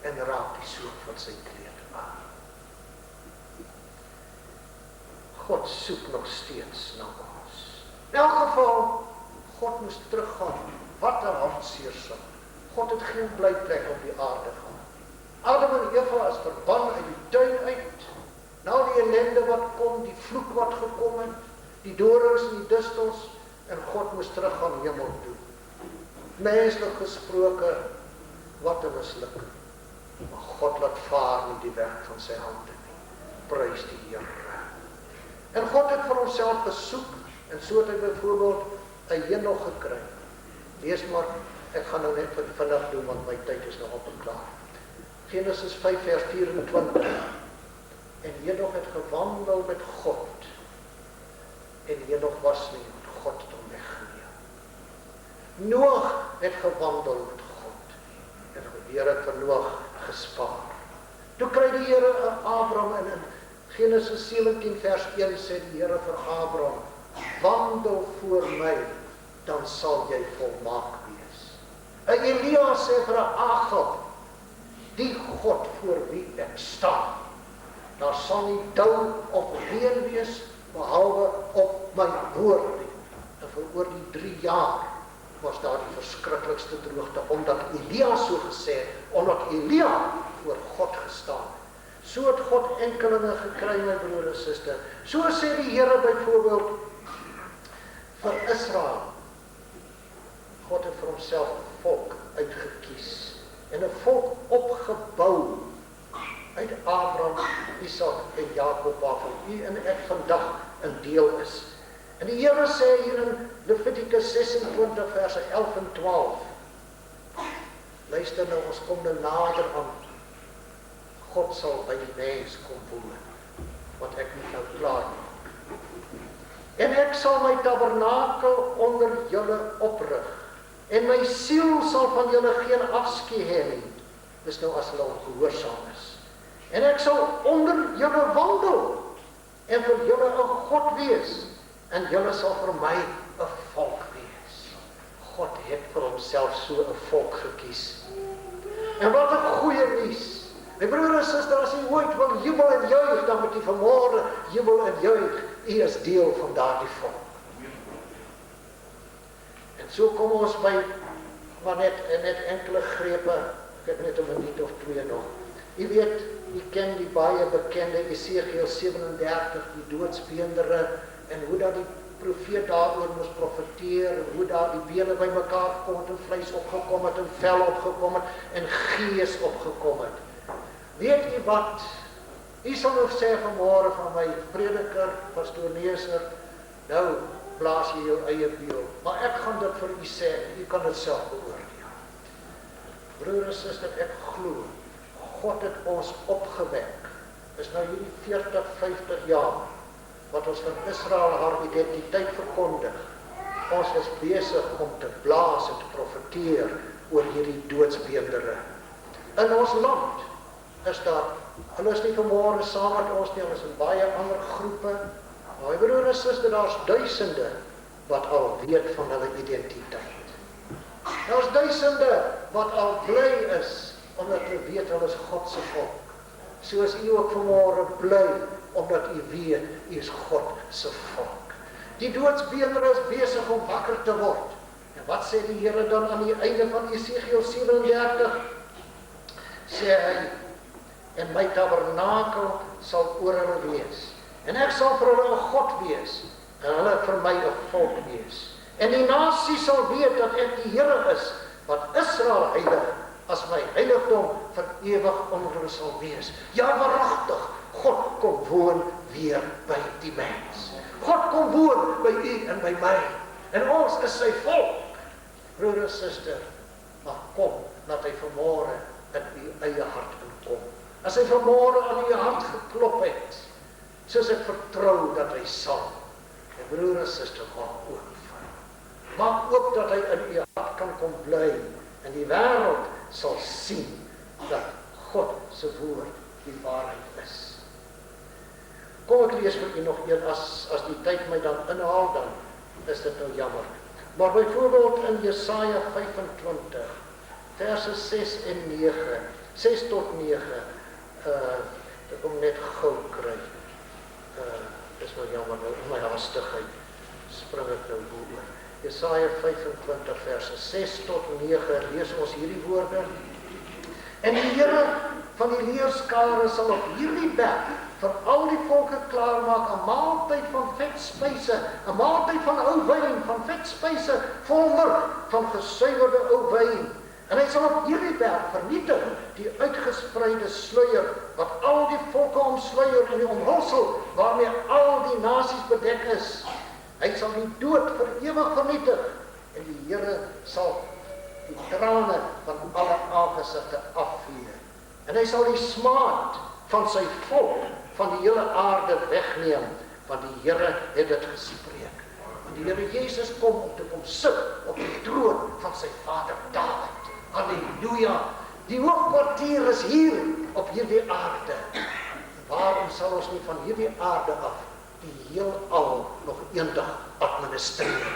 S1: en raak die soort van sy kleed aan. God soek nog steeds na ons. In elk geval, God moes teruggaan. Wat 'n hartseer sin. God het geen blyplek op die aarde gehad. Adam en Eva is verban uit die tuin uit. Nou die ellende wat kom, die vloek wat gekom het, die dorings en die distels, en God moes teruggaan hemel toe. Menslik gesproke, wat 'n mislukking. Maar God laat vaar met die werk van sy hande nie. Prys die Here. En God het vir homself gesoek, en so het hy byvoorbeeld 'n Henog gekry. Lees maar, ek gaan nou net vandag doen, want my tyd is nog op en klaar. Genesis 5 vers 24. En Henog het gewandel met God. En Henog was nie, want God het hom weggeneem. Noag het gewandel met God. En die Here het vir Noag gespaar. Toe kry die Here Abraham en in Genesis 17 vers 1 sê die Here vir Abraham, wandel voor my, dan sal jy volmaak wees. En Elia sê vir Agab, die God voor wie ek staan, daar sal nie dou of reën wees, behalwe op my woord nie. En vir oor die 3 jaar was daar die verskriklikste droogte, omdat Elia so gesê het, omdat Elia voor God gestaan het. So het God enkelinge gekry, my broer en suster. So sê die Here byvoorbeeld vir Israel. God het vir homself 'n volk uitgekies en 'n volk opgebou uit Abraham, Isak en Jakob, waarvan u en ek vandag 'n deel is. En die Here sê hier in Levitikus 26 verse 11 en 12. Luister nou, ons kom nou nader aan. God sal by die mens kom woon, wat ek nie nou klaar maak. En ek sal my tabernakel onder julle oprig, en my siel sal van julle geen afskeid hê nie. Dis nou as hulle ongehoorsaam is. En ek sal onder julle wandel, en vir julle 'n God wees, en julle sal vir my 'n volk wees. God het vir homself so 'n volk gekies. En wat 'n goeie nuus. My broer en suster, as jy ooit wil jubel en juig, dan moet jy vanmôre jubel en juig. U is deel van daardie volk. En so kom ons by, maar net enkele grepe, ek het net 'n minuut of 2 nog. U weet, u ken die baie bekende Esegiel 37, die doodsbeendere, en hoe dat die profeet daaroor moes profeteer, hoe daar die bene by mekaar gekom het, en vleis opgekom het, en vel opgekom het, en gees opgekom het. Weet u wat? U sal nog sê vanmôre van my prediker, pastoor Neser, nou blaas jy jou eie beeld, maar ek gaan dit vir u sê, u kan dit self beoordeel. Broer en suster, ek glo, God het ons opgewek, is nou hierdie 40, 50 jaar, wat ons van Israel haar identiteit verkondig. Ons is besig om te blaas en te profeteer oor hierdie doodsbeendere. In ons land is daar, hulle is nie vanmôre saam met ons nie, hulle is in baie ander groepe, maar my broer en suster, daar's duisende wat al weet van hulle identiteit. Daar's duisende wat al bly is, omdat hulle weet hulle is God se volk. Soos u ook vanmôre bly, omdat u weet, u is God se volk. Die doodsbeendere is besig om wakker te word. En wat sê die Here dan aan die einde van Esegiel 37? Sê hy, en my tabernakel sal oor hulle wees. En ek sal vir hulle 'n God wees, en hulle vir my 'n volk wees. En die nasie sal weet dat ek die Here is, wat Israel heilig, as my heiligdom vir ewig onder hulle sal wees. Ja, waaragtig, God kom woon weer by die mens. God kom woon by u en by my. En ons is sy volk. Broer en suster, maar kom, dat hy vanmôre in u eie hart inkom. As hy vanmôre aan u hart geklop het, soos ek vertrou dat hy sal. En broer en suster, maak oop vir hom. Maak oop dat hy in u hart kan kom bly. En die wêreld sal sien dat God se woord die waarheid is. Kom ek lees vir u nog een, as die tyd my dan inhaal, dan is dit nou jammer. Maar byvoorbeeld in Jesaja 25, verse 6 en 9, 6 tot 9, ek kom net gou kry. Dis nou jammer, nou in my haastigheid spring ek nou oor. Jesaja 25 verse 6 tot 9, lees ons hierdie woorde. En die Here van die leerskare sal op hierdie berg vir al die volke klaarmaak 'n maaltyd van vetspyse, 'n maaltyd van ou wyn, van vetspyse, vol mirg, van gesuiwerde ou wyn. En hy sal op hierdie berg vernietig die uitgespreide sluier wat al die volke omsluier en die omhulsel waarmee al die nasies bedek is. Hy sal die dood vir ewig vernietig en die Here sal die trane van alle aangesigte afvee. En hy sal die smaad van sy volk van die hele aarde wegneem, want die Here het dit gespreek. Want die Here Jesus kom om te kom sit op die troon van sy vader Dawid. Halleluja! Die hoofkwartier is hier op hierdie aarde. Waarom sal ons nie van hierdie aarde af die heelal nog eendag administreer?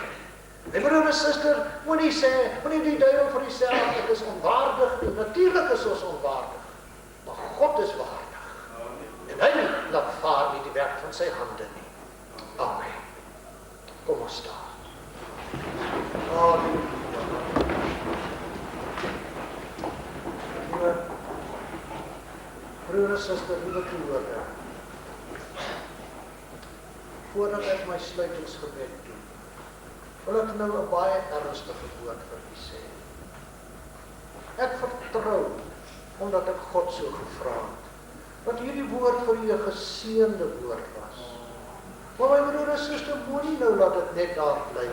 S1: En broer en suster, moenie die duiwel vir die sê, ek is onwaardig. Natuurlik is ons onwaardig, maar God is waardig. En hy laat vaar nie die werk van sy hande nie. Amen. Kom ons staan. Halleluja. Broer en suster, liewe woorde. Voordat ek my sluitingsgebed doen, wil ek nou 'n baie ernstige woord vir u sê. Ek vertrou, omdat ek God so gevra het, dat hierdie woord vir u 'n geseënde woord was. Maar my broer en suster, moenie nou laat dit net daar bly.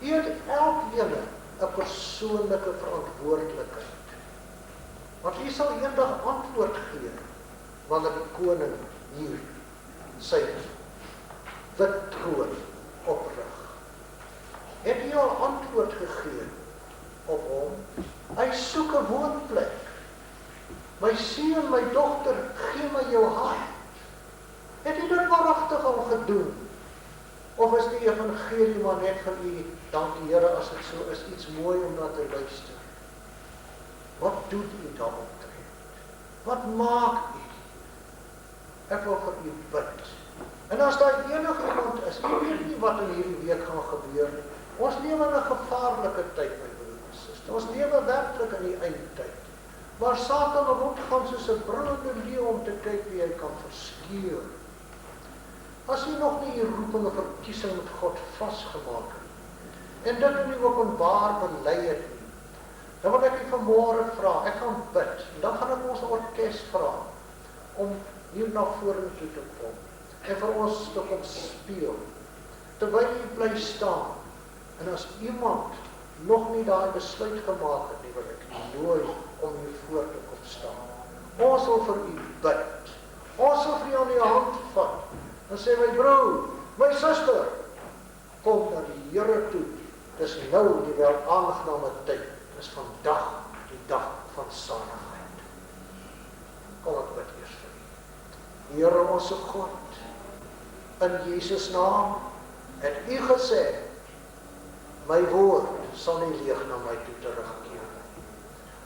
S1: U het elkeen 'n persoonlike verantwoordelikheid. Want u sal eendag antwoord gee, wanneer die koning hier sy wit troon oprig. Het u al antwoord gegee op hom? Hy soek 'n woonplek. My seun, my dogter, gee my jou hart. Het u dit waaragtig al gedoen? Of is die evangelie maar net vir u, dank die Here as dit so is, iets mooi om na te luister? Wat doet u daaromtrent? Wat maak u? Ek wil vir u bid. En as daar enige iemand is, u weet nie wat in hierdie week gaan gebeur nie. Ons lewe in 'n gevaarlike tyd, my broer en suster. Ons lewe werklik in die eindtyd. Waar Satan rondgaan soos 'n brullende leeu om te kyk wie hy kan verskeur. As u nog nie u roeping en verkiesing met God vasgemaak het, en dit in die openbaar bely het nie, dan wil ek u vanmôre vra, ek gaan bid, en dan gaan ek ons orkes vra, om hier na vorentoe te kom, en vir ons te kom speel, terwyl u bly staan, en as iemand nog nie daai besluit gemaak het nie, wil ek u nooi om u voor te kom staan. Ons wil vir u bid, ons wil vir u aan die hand vat, en sê, my broer, my suster, kom na die Here toe, dis nou die wel aangename tyd, dis vandag die dag van saligheid. Kom ek bid eers vir u. Here ons God, in Jesus naam, het u gesê, my woord sal nie leeg na my toe terugkeer,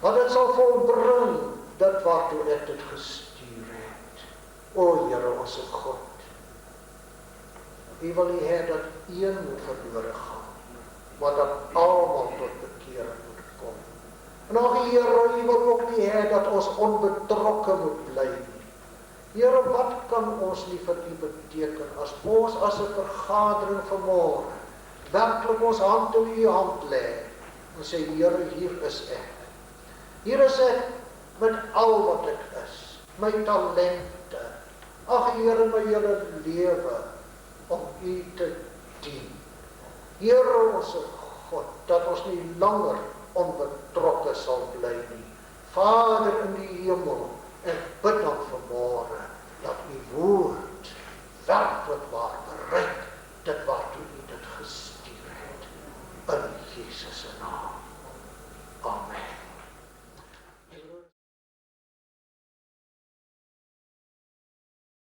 S1: want dit sal volbring dit waartoe ek dit gestuur het. O Here ons God, u wil nie hê dat een moet verlore gaan, maar dat almal tot bekering moet kom. En ag Here, u wil ook nie hê dat ons onbetrokke moet bly. Here, wat kan ons nie vir u beteken as ons as 'n vergadering vanmôre werklik ons hand in u hand lê en sê, Here, hier is ek. Hier is ek met al wat ek is, my talente. Ag Here, my hele lewe om u te dien. Here ons God, dat ons nie langer onbetrokke sal bly nie. Vader in die hemel, ek bid dan vanmôre dat u woord werklik waar bereik dit waartoe u dit gestuur het. In Jesus se naam.